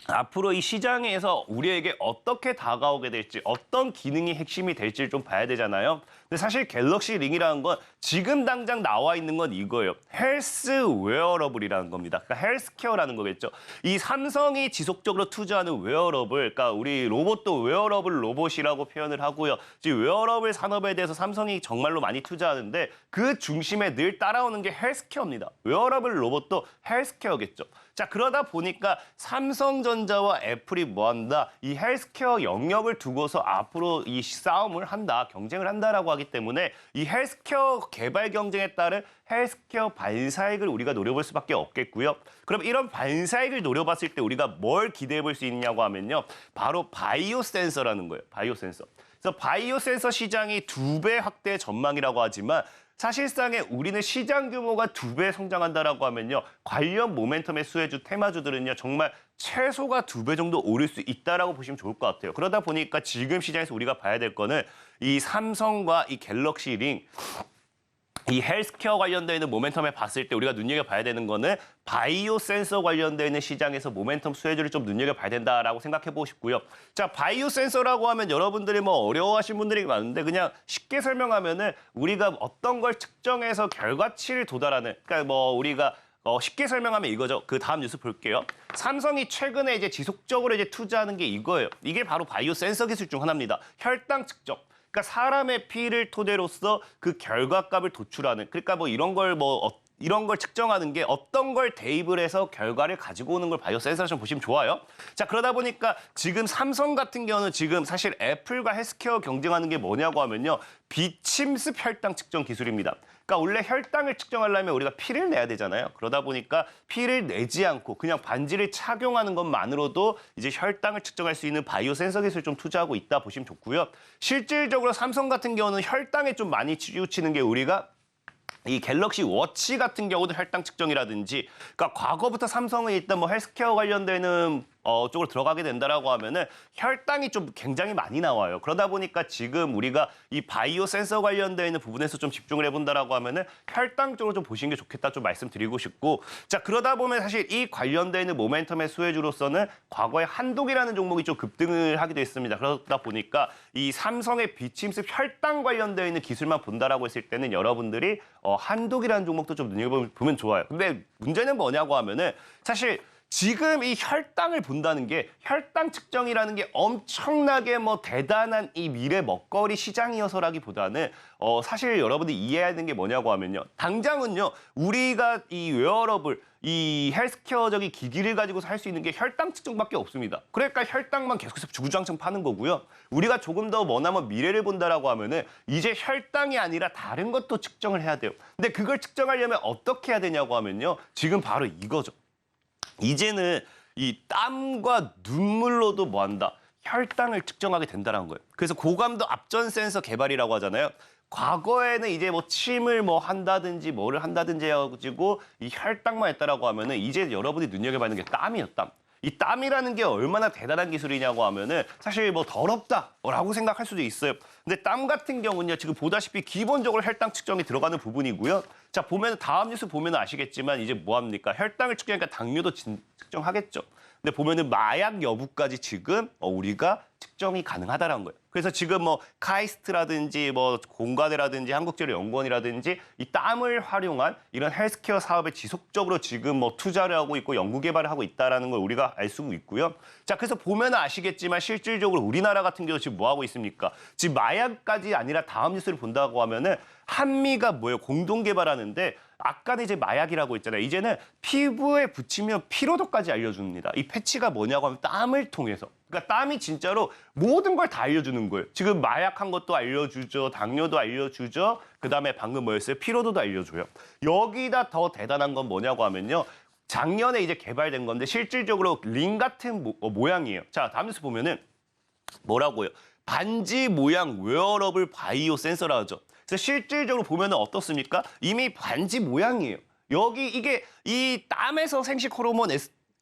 앞으로 이 시장에서 우리에게 어떻게 다가오게 될지, 어떤 기능이 핵심이 될지를 좀 봐야 되잖아요. 근데 사실 갤럭시 링이라는 건 지금 당장 나와 있는 건 이거예요. 헬스 웨어러블이라는 겁니다. 그러니까 헬스케어라는 거겠죠. 이 삼성이 지속적으로 투자하는 웨어러블, 그러니까 우리 로봇도 웨어러블 로봇이라고 표현을 하고요. 지금 웨어러블 산업에 대해서 삼성이 정말로 많이 투자하는데 그 중심에 늘 따라오는 게 헬스케어입니다. 웨어러블 로봇도 헬스케어겠죠. 자, 그러다 보니까 삼성전자와 애플이 뭐한다? 이 헬스케어 영역을 두고서 앞으로 이 싸움을 한다, 경쟁을 한다라고 하기 때문에 이 헬스케어 개발 경쟁에 따른 헬스케어 반사익을 우리가 노려볼 수밖에 없겠고요. 그럼 이런 반사익을 노려봤을 때 우리가 뭘 기대해 볼 수 있냐고 하면요. 바로 바이오 센서라는 거예요. 바이오 센서. 그래서 바이오 센서 시장이 2배 확대 전망이라고 하지만 사실상에 우리는 시장 규모가 2배 성장한다라고 하면요. 관련 모멘텀의 수혜주, 테마주들은요. 정말 최소가 2배 정도 오를 수 있다라고 보시면 좋을 것 같아요. 그러다 보니까 지금 시장에서 우리가 봐야 될 거는 이 삼성과 이 갤럭시 링, 이 헬스케어 관련되어 있는 모멘텀에 봤을 때 우리가 눈여겨봐야 되는 거는 바이오 센서 관련되어 있는 시장에서 모멘텀 수혜주를 좀 눈여겨봐야 된다라고 생각해보고 싶고요. 자, 바이오 센서라고 하면 여러분들이 뭐 어려워하신 분들이 많은데 그냥 쉽게 설명하면은 우리가 어떤 걸 측정해서 결과치를 도달하는, 그러니까 뭐 우리가 쉽게 설명하면 이거죠. 그 다음 뉴스 볼게요. 삼성이 최근에 이제 지속적으로 이제 투자하는 게 이거예요. 이게 바로 바이오 센서 기술 중 하나입니다. 혈당 측정. 그러니까 사람의 피를 토대로서 그 결과값을 도출하는, 그러니까 뭐 이런 걸 측정하는 게 어떤 걸 대입을 해서 결과를 가지고 오는 걸 바이오 센서처럼 보시면 좋아요. 자, 그러다 보니까 지금 삼성 같은 경우는 지금 사실 애플과 헬스케어 경쟁하는 게 뭐냐고 하면요. 비침습 혈당 측정 기술입니다. 그러니까 원래 혈당을 측정하려면 우리가 피를 내야 되잖아요. 그러다 보니까 피를 내지 않고 그냥 반지를 착용하는 것만으로도 이제 혈당을 측정할 수 있는 바이오 센서 기술 좀 투자하고 있다 보시면 좋고요. 실질적으로 삼성 같은 경우는 혈당에 좀 많이 치우치는 게 우리가 이 갤럭시 워치 같은 경우도 혈당 측정이라든지, 그러니까 과거부터 삼성은 일단 뭐 헬스케어 관련되는 쪽으로 들어가게 된다라고 하면은 혈당이 좀 굉장히 많이 나와요. 그러다 보니까 지금 우리가 이 바이오 센서 관련되어 있는 부분에서 좀 집중을 해본다라고 하면은 혈당 쪽으로 좀 보시는 게 좋겠다 좀 말씀드리고 싶고, 자, 그러다 보면 사실 이 관련되어 있는 모멘텀의 수혜주로서는 과거에 한독이라는 종목이 좀 급등을 하기도 했습니다. 그러다 보니까 이 삼성의 비침습 혈당 관련되어 있는 기술만 본다라고 했을 때는 여러분들이 한독이라는 종목도 좀 눈여겨보면 좋아요. 근데 문제는 뭐냐고 하면은 사실 지금 이 혈당을 본다는 게, 혈당 측정이라는 게 엄청나게 뭐 대단한 이 미래 먹거리 시장이어서라기보다는 사실 여러분들이 이해해야 되는 게 뭐냐고 하면요. 당장은요. 우리가 이 웨어러블, 이 헬스케어적인 기기를 가지고서 할 수 있는 게 혈당 측정밖에 없습니다. 그러니까 혈당만 계속해서 주구장창 파는 거고요. 우리가 조금 더 머나먼 미래를 본다라고 하면은 이제 혈당이 아니라 다른 것도 측정을 해야 돼요. 근데 그걸 측정하려면 어떻게 해야 되냐고 하면요. 지금 바로 이거죠. 이제는 이 땀과 눈물로도 뭐한다? 혈당을 측정하게 된다는 거예요. 그래서 고감도 압전 센서 개발이라고 하잖아요. 과거에는 이제 뭐 침을 뭐 한다든지 뭐를 한다든지 해가지고 이 혈당만 했다라고 하면은 이제 여러분이 눈여겨봐야 되는 게 땀이에요, 땀. 이 땀이라는 게 얼마나 대단한 기술이냐고 하면은 사실 뭐 더럽다라고 생각할 수도 있어요. 근데 땀 같은 경우는요, 지금 보다시피 기본적으로 혈당 측정이 들어가는 부분이고요. 자, 보면 다음 뉴스 보면 아시겠지만 이제 뭐 합니까? 혈당을 측정하니까 당뇨도 측정하겠죠. 근데 보면은 마약 여부까지 지금 우리가 측정이 가능하다라는 거예요. 그래서 지금 뭐 카이스트라든지 뭐 공과대라든지 한국재료연구원이라든지 이 땀을 활용한 이런 헬스케어 사업에 지속적으로 지금 뭐 투자를 하고 있고 연구 개발을 하고 있다라는 걸 우리가 알 수 있고요. 자, 그래서 보면 아시겠지만 실질적으로 우리나라 같은 경우 지금 뭐 하고 있습니까? 지금 마약까지 아니라 다음 뉴스를 본다고 하면은 한미가 뭐예요? 공동 개발하는데 아까는 이제 마약이라고 했잖아요. 이제는 피부에 붙이면 피로도까지 알려줍니다. 이 패치가 뭐냐고 하면 땀을 통해서. 그러니까 땀이 진짜로 모든 걸 다 알려주는 거예요. 지금 마약한 것도 알려주죠. 당뇨도 알려주죠. 그다음에 방금 뭐였어요? 피로도도 알려줘요. 여기다 더 대단한 건 뭐냐고 하면요. 작년에 이제 개발된 건데 실질적으로 링 같은 모양이에요. 자, 다음 뉴스 보면은 뭐라고요? 반지 모양 웨어러블 바이오 센서라 하죠. 그래서 실질적으로 보면은 어떻습니까? 이미 반지 모양이에요. 여기 이게 이 땀에서 생식 호르몬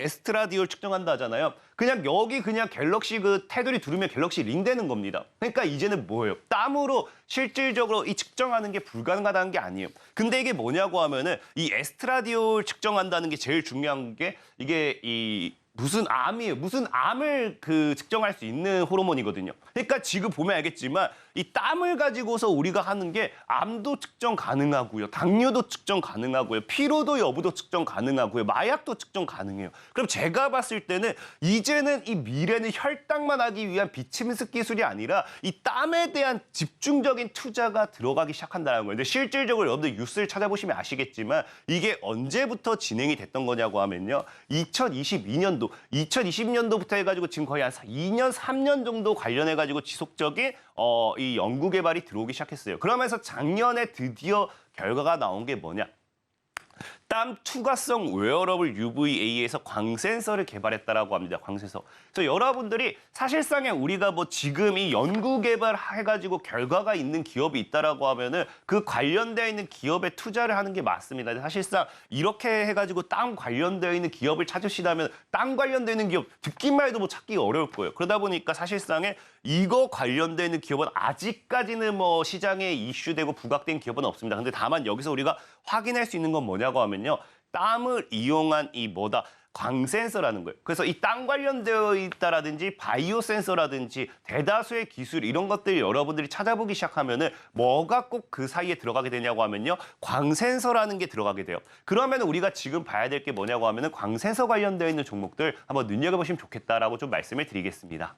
에스트라디올 측정한다 하잖아요. 그냥 여기 그냥 갤럭시 그 테두리 두르면 갤럭시 링 되는 겁니다. 그러니까 이제는 뭐예요? 땀으로 실질적으로 이 측정하는 게 불가능하다는 게 아니에요. 근데 이게 뭐냐고 하면은 이 에스트라디올 측정한다는 게 제일 중요한 게 이게 이 무슨 암이에요. 무슨 암을 그 측정할 수 있는 호르몬이거든요. 그러니까 지금 보면 알겠지만 이 땀을 가지고서 우리가 하는 게 암도 측정 가능하고요. 당뇨도 측정 가능하고요. 피로도 여부도 측정 가능하고요. 마약도 측정 가능해요. 그럼 제가 봤을 때는 이제는 이 미래는 혈당만 하기 위한 비침습 기술이 아니라 이 땀에 대한 집중적인 투자가 들어가기 시작한다는 거예요. 근데 실질적으로 여러분들 뉴스를 찾아보시면 아시겠지만 이게 언제부터 진행이 됐던 거냐고 하면요. 2020년도부터 해가지고 지금 거의 한 2년, 3년 정도 관련해가지고 지속적인 이 연구 개발이 들어오기 시작했어요. 그러면서 작년에 드디어 결과가 나온 게 뭐냐? 땀 투과성 웨어러블 UVA에서 광 센서를 개발했다라고 합니다. 광 센서. 그래서 여러분들이 사실상에 우리가 뭐 지금 이 연구 개발해가지고 결과가 있는 기업이 있다라고 하면은 그 관련되어 있는 기업에 투자를 하는 게 맞습니다. 사실상 이렇게 해가지고 땀 관련되어 있는 기업을 찾으시다면 땀 관련되어 있는 기업 듣기만 해도 뭐 찾기가 어려울 거예요. 그러다 보니까 사실상에 이거 관련되어 있는 기업은 아직까지는 뭐 시장에 이슈되고 부각된 기업은 없습니다. 근데 다만 여기서 우리가 확인할 수 있는 건 뭐냐고 하면요. 땀을 이용한 이 뭐다? 광 센서라는 거예요. 그래서 이 땀 관련되어 있다라든지 바이오 센서라든지 대다수의 기술 이런 것들 여러분들이 찾아보기 시작하면은 뭐가 꼭 그 사이에 들어가게 되냐고 하면요. 광 센서라는 게 들어가게 돼요. 그러면 우리가 지금 봐야 될 게 뭐냐고 하면은 광 센서 관련되어 있는 종목들 한번 눈여겨보시면 좋겠다라고 좀 말씀을 드리겠습니다.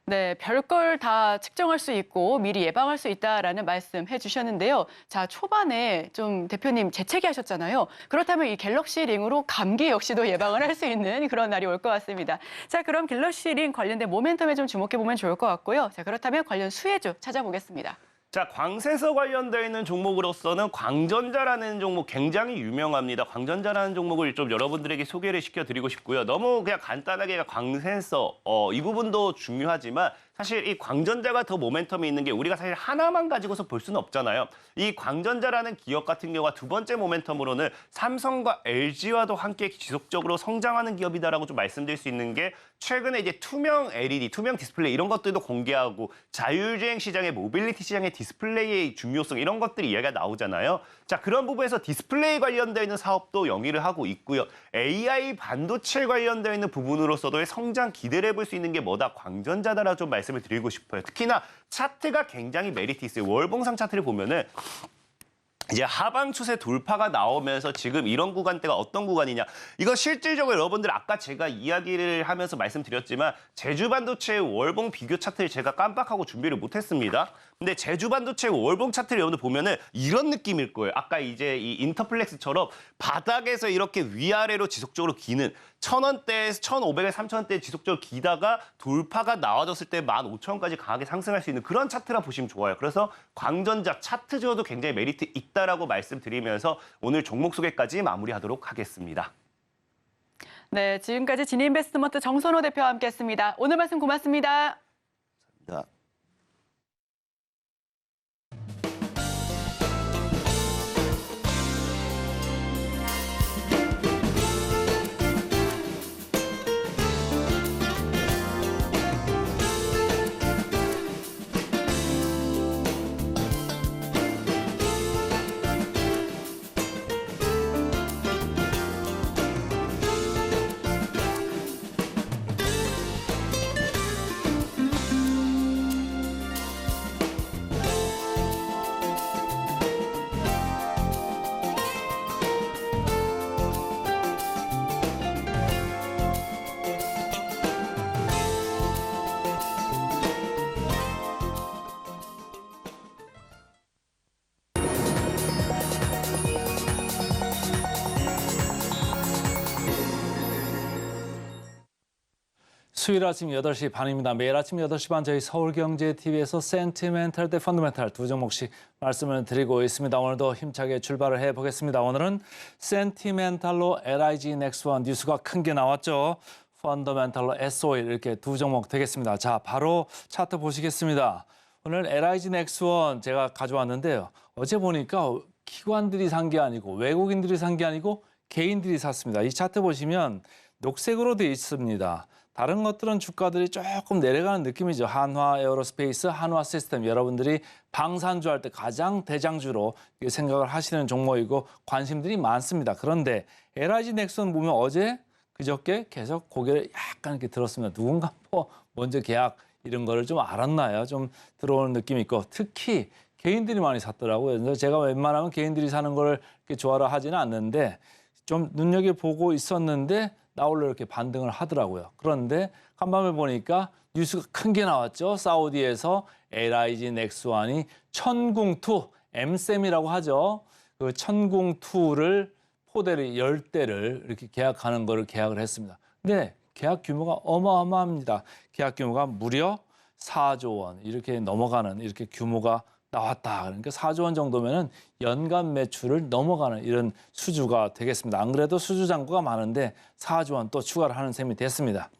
네, 별걸 다 측정할 수 있고 미리 예방할 수 있다라는 말씀 해주셨는데요. 자, 초반에 좀 대표님 재채기 하셨잖아요. 그렇다면 이 갤럭시 링으로 감기 역시도 예방을 할 수 있는 그런 날이 올 것 같습니다. 자, 그럼 갤럭시 링 관련된 모멘텀에 좀 주목해보면 좋을 것 같고요. 자, 그렇다면 관련 수혜주 찾아보겠습니다. 자, 광센서 관련되어 있는 종목으로서는 광전자라는 종목 굉장히 유명합니다. 광전자라는 종목을 좀 여러분들에게 소개를 시켜드리고 싶고요. 너무 그냥 간단하게 광센서, 이 부분도 중요하지만 사실 이 광전자가 더 모멘텀이 있는 게 우리가 사실 하나만 가지고서 볼 수는 없잖아요. 이 광전자라는 기업 같은 경우가 두 번째 모멘텀으로는 삼성과 LG와도 함께 지속적으로 성장하는 기업이다라고 좀 말씀드릴 수 있는 게 최근에 이제 투명 LED, 투명 디스플레이 이런 것들도 공개하고 자율주행 시장의 모빌리티 시장의 디스플레이의 중요성 이런 것들이 이야기가 나오잖아요. 자, 그런 부분에서 디스플레이 관련되어 있는 사업도 영위를 하고 있고요. AI 반도체 관련되어 있는 부분으로서도의 성장 기대를 해볼 수 있는 게 뭐다? 광전자다라고 좀 말씀을 드리고 싶어요. 특히나 차트가 굉장히 메리트 있어요. 월봉상 차트를 보면은 이제 하방 추세 돌파가 나오면서 지금 이런 구간대가 어떤 구간이냐. 이거 실질적으로 여러분들 아까 제가 이야기를 하면서 말씀드렸지만 제주반도체의 월봉 비교 차트를 제가 깜빡하고 준비를 못했습니다. 근데 제주반도체 월봉 차트를 여러분들 보면은 이런 느낌일 거예요. 아까 이제 이 인터플렉스처럼 바닥에서 이렇게 위아래로 지속적으로 기는 1,000원대에서 1,500에 3,000원대 지속적으로 기다가 돌파가 나와줬을 때 15,000원까지 강하게 상승할 수 있는 그런 차트라 보시면 좋아요. 그래서 광전자 차트적으로도 굉장히 메리트 있다라고 말씀드리면서 오늘 종목 소개까지 마무리하도록 하겠습니다. 네, 지금까지 진인베스트먼트 정선호 대표와 함께했습니다. 오늘 말씀 고맙습니다. 자. 수요일 아침 8시 반입니다. 매일 아침 8시 반 저희 서울경제TV에서 센티멘탈 대 펀더멘탈 두 종목씩 말씀을 드리고 있습니다. 오늘도 힘차게 출발을 해보겠습니다. 오늘은 센티멘탈로 LIG 넥스원 뉴스가 큰 게 나왔죠. 펀더멘탈로 SO일 이렇게 두 종목 되겠습니다. 자, 바로 차트 보시겠습니다. 오늘 LIG 넥스원 제가 가져왔는데요. 어제 보니까 기관들이 산 게 아니고 외국인들이 산 게 아니고 개인들이 샀습니다. 이 차트 보시면 녹색으로 되어 있습니다. 다른 것들은 주가들이 조금 내려가는 느낌이죠. 한화 에어로스페이스, 한화 시스템. 여러분들이 방산주 할 때 가장 대장주로 생각을 하시는 종목이고 관심들이 많습니다. 그런데 LIG 넥스원 보면 어제 그저께 계속 고개를 약간 이렇게 들었습니다. 누군가 뭐 먼저 계약 이런 거를 좀 알았나요? 좀 들어오는 느낌이 있고 특히 개인들이 많이 샀더라고요. 그래서 제가 웬만하면 개인들이 사는 걸 이렇게 좋아라 하지는 않는데 좀 눈여겨보고 있었는데 나올려 이렇게 반등을 하더라고요. 그런데 간밤에 보니까 뉴스가 큰 게 나왔죠. 사우디에서 LIG 넥스원이 천궁2, M셈이라고 하죠. 그 천궁2를 포대를 10대를 이렇게 계약하는 거를 계약을 했습니다. 근데 계약 규모가 어마어마합니다. 계약 규모가 무려 4조 원 이렇게 넘어가는 이렇게 규모가 나왔다. 그러니까 4조 원 정도면은 연간 매출을 넘어가는 이런 수주가 되겠습니다. 안 그래도 수주 잔고가 많은데 4조 원 또 추가를 하는 셈이 됐습니다.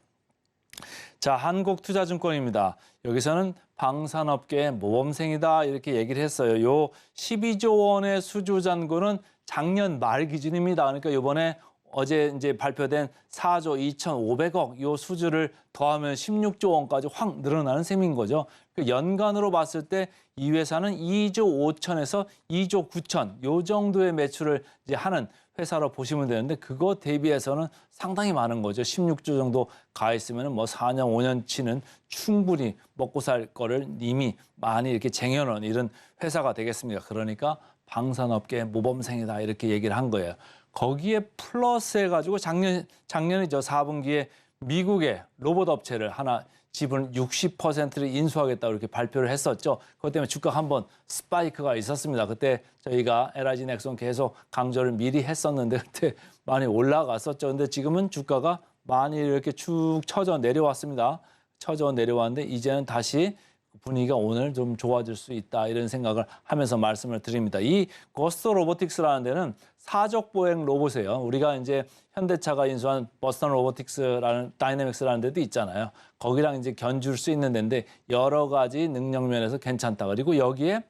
자, 한국투자증권입니다. 여기서는 방산업계의 모범생이다 이렇게 얘기를 했어요. 요 12조 원의 수주 잔고는 작년 말 기준입니다. 그러니까 이번에 어제 이제 발표된 4조 2,500억 요 수주를 더하면 16조 원까지 확 늘어나는 셈인 거죠. 연간으로 봤을 때 이 회사는 2조 5천에서 2조 9천 요 정도의 매출을 이제 하는 회사로 보시면 되는데 그거 대비해서는 상당히 많은 거죠. 16조 정도 가 있으면 뭐 4년, 5년치는 충분히 먹고 살 거를 이미 많이 이렇게 쟁여놓은 이런 회사가 되겠습니다. 그러니까 방산업계 모범생이다 이렇게 얘기를 한 거예요. 거기에 플러스 해가지고 작년이죠. 4분기에 미국의 로봇 업체를 하나 지분 60%를 인수하겠다고 이렇게 발표를 했었죠. 그것 때문에 주가가 한번 스파이크가 있었습니다. 그때 저희가 LIG 넥스원 계속 강조를 미리 했었는데 그때 많이 올라갔었죠. 근데 지금은 주가가 많이 이렇게 쭉 쳐져 내려왔습니다. 쳐져 내려왔는데 이제는 다시 분위기가 오늘 좀 좋아질 수 있다 이런 생각을 하면서 말씀을 드립니다. 이 고스트 로보틱스라는 데는 사적 보행 로봇이에요. 우리가 이제 현대차가 인수한 버스턴 로보틱스라는 다이내믹스라는 데도 있잖아요. 거기랑 이제 견줄 수 있는 데인데 여러 가지 능력 면에서 괜찮다. 그리고 여기에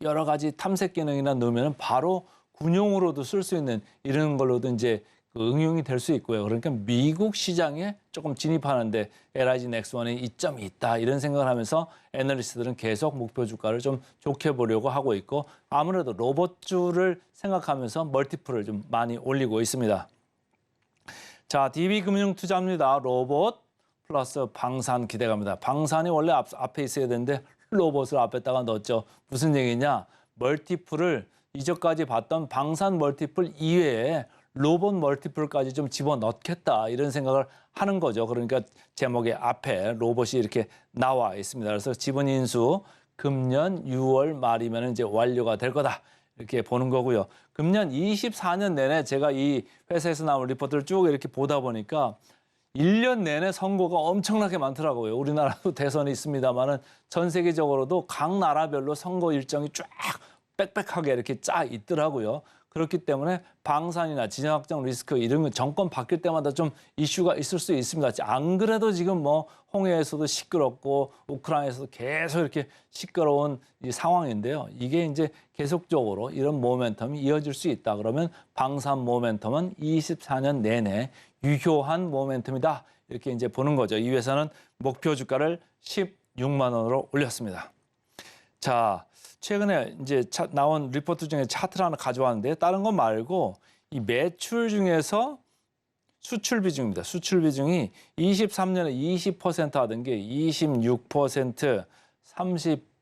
여러 가지 탐색 기능이나 넣으면 바로 군용으로도 쓸 수 있는 이런 걸로도 이제 그 응용이 될 수 있고요. 그러니까 미국 시장에 조금 진입하는데 LIG 넥스원의 이점이 있다 이런 생각을 하면서 애널리스트들은 계속 목표 주가를 좀 좋게 보려고 하고 있고 아무래도 로봇주를 생각하면서 멀티플을 좀 많이 올리고 있습니다. 자, DB금융투자입니다. 로봇 플러스 방산 기대갑니다. 방산이 원래 앞에 있어야 되는데 로봇을 앞에다가 넣었죠. 무슨 얘기냐? 멀티플을 이전까지 봤던 방산 멀티플 이외에 로봇 멀티플까지 좀 집어넣겠다 이런 생각을 하는 거죠. 그러니까 제목의 앞에 로봇이 이렇게 나와 있습니다. 그래서 지분 인수 금년 6월 말이면 이제 완료가 될 거다 이렇게 보는 거고요. 금년 24년 내내 제가 이 회사에서 나온 리포트를 쭉 이렇게 보다 보니까 1년 내내 선거가 엄청나게 많더라고요. 우리나라도 대선이 있습니다만은 전 세계적으로도 각 나라별로 선거 일정이 쫙 빽빽하게 이렇게 짜 있더라고요. 그렇기 때문에 방산이나 진영확장 리스크 이런 거 정권 바뀔 때마다 좀 이슈가 있을 수 있습니다. 안 그래도 지금 뭐 홍해에서도 시끄럽고 우크라이나에서도 계속 이렇게 시끄러운 이 상황인데요. 이게 이제 계속적으로 이런 모멘텀이 이어질 수 있다. 그러면 방산 모멘텀은 24년 내내 유효한 모멘텀이다. 이렇게 이제 보는 거죠. 이 회사는 목표 주가를 16만 원으로 올렸습니다. 자, 최근에 이제 나온 리포트 중에 차트를 하나 가져왔는데 다른 거 말고 이 매출 중에서 수출 비중입니다. 수출 비중이 23년에 20% 하던 게 26%,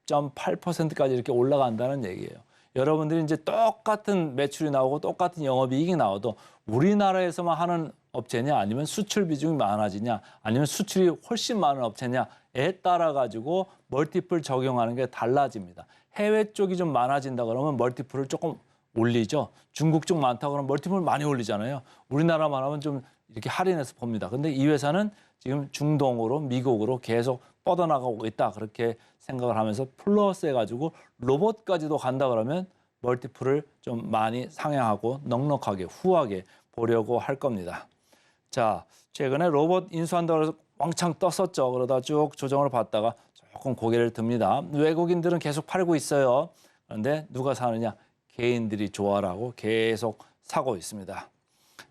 30.8%까지 이렇게 올라간다는 얘기예요. 여러분들이 이제 똑같은 매출이 나오고 똑같은 영업이익이 나와도 우리나라에서만 하는 업체냐 아니면 수출 비중이 많아지냐 아니면 수출이 훨씬 많은 업체냐에 따라 가지고 멀티플 적용하는 게 달라집니다. 해외 쪽이 좀 많아진다 그러면 멀티플을 조금 올리죠. 중국 쪽 많다 그러면 멀티플 많이 올리잖아요. 우리나라만 하면 좀 이렇게 할인해서 봅니다. 근데 이 회사는 지금 중동으로 미국으로 계속 뻗어나가고 있다. 그렇게 생각을 하면서 플러스 해가지고 로봇까지도 간다 그러면 멀티플을 좀 많이 상향하고 넉넉하게 후하게 보려고 할 겁니다. 자, 최근에 로봇 인수한다고 해서 왕창 떴었죠. 그러다 쭉 조정을 받다가 조금 고개를 듭니다. 외국인들은 계속 팔고 있어요. 그런데 누가 사느냐? 개인들이 좋아라고 계속 사고 있습니다.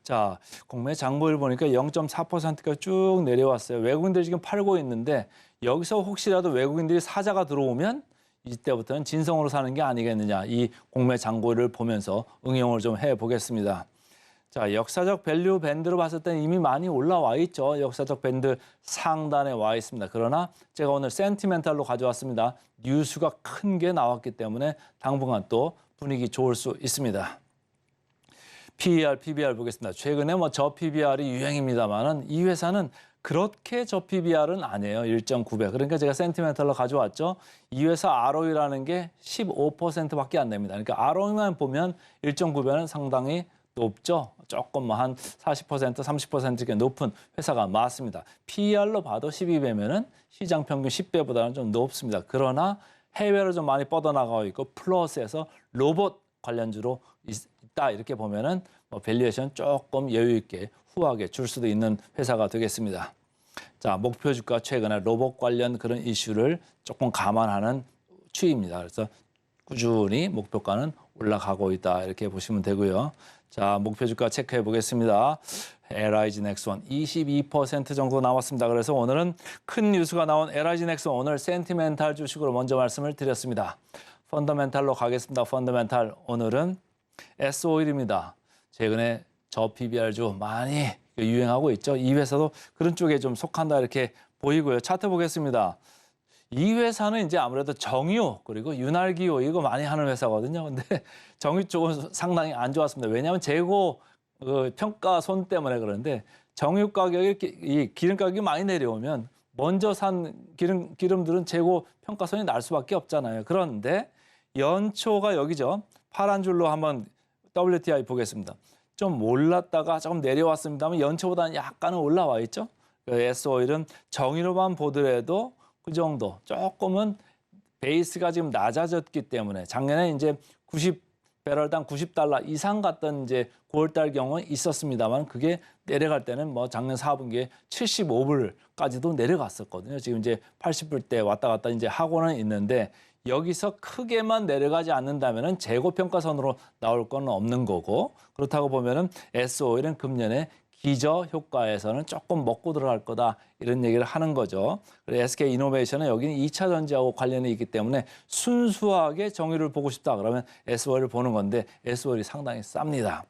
자, 국내 장보를 보니까 0.4%가 쭉 내려왔어요. 외국인들이 지금 팔고 있는데 여기서 혹시라도 외국인들이 사자가 들어오면 이때부터는 진성으로 사는 게 아니겠느냐. 이 공매 장고를 보면서 응용을 좀 해보겠습니다. 자, 역사적 밸류 밴드로 봤을 때는 이미 많이 올라와 있죠. 역사적 밴드 상단에 와 있습니다. 그러나 제가 오늘 센티멘탈로 가져왔습니다. 뉴스가 큰 게 나왔기 때문에 당분간 또 분위기 좋을 수 있습니다. PER, PBR 보겠습니다. 최근에 저 PBR이 유행입니다만은 이 회사는 그렇게 저 PBR은 아니에요. 1.9배. 그러니까 제가 센티멘탈로 가져왔죠. 이 회사 ROE라는 게 15%밖에 안 됩니다. 그러니까 ROE만 보면 1.9배는 상당히 높죠. 조금 한 40%, 30% 높은 회사가 맞습니다. PER로 봐도 12배면은 시장 평균 10배보다는 좀 높습니다. 그러나 해외로 좀 많이 뻗어나가고 있고 플러스에서 로봇 관련주로 있다 이렇게 보면은 밸류에이션 조금 여유 있게 후하게 줄 수도 있는 회사가 되겠습니다. 자, 목표 주가 최근에 로봇 관련 그런 이슈를 조금 감안하는 추이입니다. 그래서 꾸준히 목표가는 올라가고 있다 이렇게 보시면 되고요. 자, 목표 주가 체크해 보겠습니다. LIG 넥스원 22% 정도 나왔습니다. 그래서 오늘은 큰 뉴스가 나온 LIG 넥스원 오늘 센티멘탈 주식으로 먼저 말씀을 드렸습니다. 펀더멘탈로 가겠습니다. 펀더멘탈 오늘은 S-오일입니다. 최근에 저 PBR주 많이 유행하고 있죠. 이 회사도 그런 쪽에 좀 속한다 이렇게 보이고요. 차트 보겠습니다. 이 회사는 이제 아무래도 정유 그리고 윤활기유 이거 많이 하는 회사거든요. 근데 정유 쪽은 상당히 안 좋았습니다. 왜냐하면 재고 평가손 때문에 그런데 정유 가격이 이 기름 가격이 많이 내려오면 먼저 산 기름들은 재고 평가손이 날 수밖에 없잖아요. 그런데 연초가 여기죠. 파란 줄로 한번 WTI 보겠습니다. 좀 올랐다가 조금 내려왔습니다만 연초보다는 약간은 올라와 있죠. S-오일은 정유로만 보더라도 그 정도 조금은 베이스가 지금 낮아졌기 때문에 작년에 이제 90배럴당 90달러 이상 갔던 이제 9월달 경우는 있었습니다만 그게 내려갈 때는 작년 4분기에 75불까지도 내려갔었거든요. 지금 이제 80불대 왔다 갔다 이제 하고는 있는데 여기서 크게만 내려가지 않는다면은 재고 평가선으로 나올 건 없는 거고 그렇다고 보면은 S-오일은 금년에 기저 효과에서는 조금 먹고 들어갈 거다 이런 얘기를 하는 거죠. 그리고 SK 이노베이션은 여기는 2차 전지하고 관련이 있기 때문에 순수하게 정유를 보고 싶다 그러면 S-오일을 보는 건데 S-오일이 상당히 쌉니다.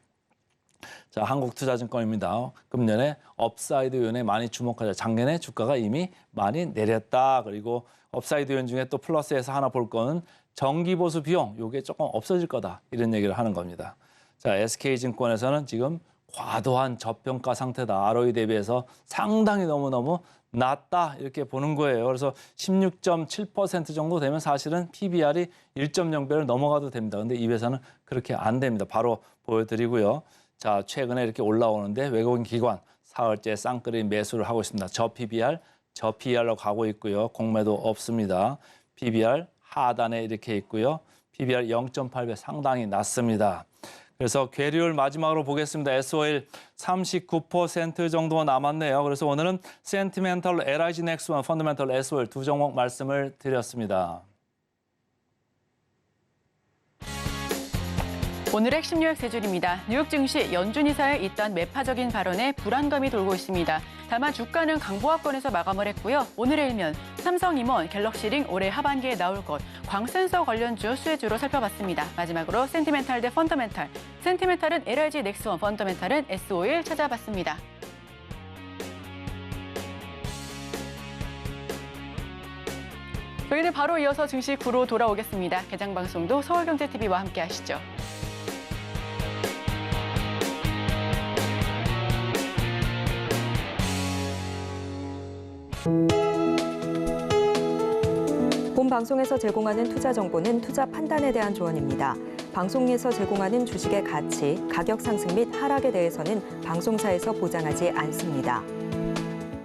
자, 한국투자증권입니다. 금년에 업사이드 요인에 많이 주목하자. 작년에 주가가 이미 많이 내렸다. 그리고 업사이드 요인 중에 또 플러스에서 하나 볼 거는 정기보수 비용, 이게 조금 없어질 거다. 이런 얘기를 하는 겁니다. 자, SK증권에서는 지금 과도한 저평가 상태다. ROE 대비해서 상당히 너무너무 낮다. 이렇게 보는 거예요. 그래서 16.7% 정도 되면 사실은 PBR이 1.0배를 넘어가도 됩니다. 근데 이 회사는 그렇게 안 됩니다. 바로 보여드리고요. 자, 최근에 이렇게 올라오는데 외국인 기관 사흘째 쌍끌이 매수를 하고 있습니다. 저 PBR, 저 PER로 가고 있고요. 공매도 없습니다. PBR 하단에 이렇게 있고요. PBR 0.8배 상당히 낮습니다. 그래서 괴리율 마지막으로 보겠습니다. S-오일 39% 정도 남았네요. 그래서 오늘은 센티멘탈로 LIG 넥스원, 펀더멘탈로 S-오일 두 종목 말씀을 드렸습니다. 오늘의 핵심 뉴욕 세 줄입니다. 뉴욕 증시 연준 이사의 잇단 매파적인 발언에 불안감이 돌고 있습니다. 다만 주가는 강보합권에서 마감을 했고요. 오늘의 일면 삼성 임원, 갤럭시 링 올해 하반기에 나올 것, 광센서 관련주 수혜주로 살펴봤습니다. 마지막으로 센티멘탈 대 펀더멘탈. 센티멘탈은 LIG 넥스원, 펀더멘탈은 S-오일 찾아봤습니다. 저희는 바로 이어서 증시 구로 돌아오겠습니다. 개장 방송도 서울경제TV와 함께 하시죠. 본 방송에서 제공하는 투자 정보는 투자 판단에 대한 조언입니다. 방송에서 제공하는 주식의 가치, 가격 상승 및 하락에 대해서는 방송사에서 보장하지 않습니다.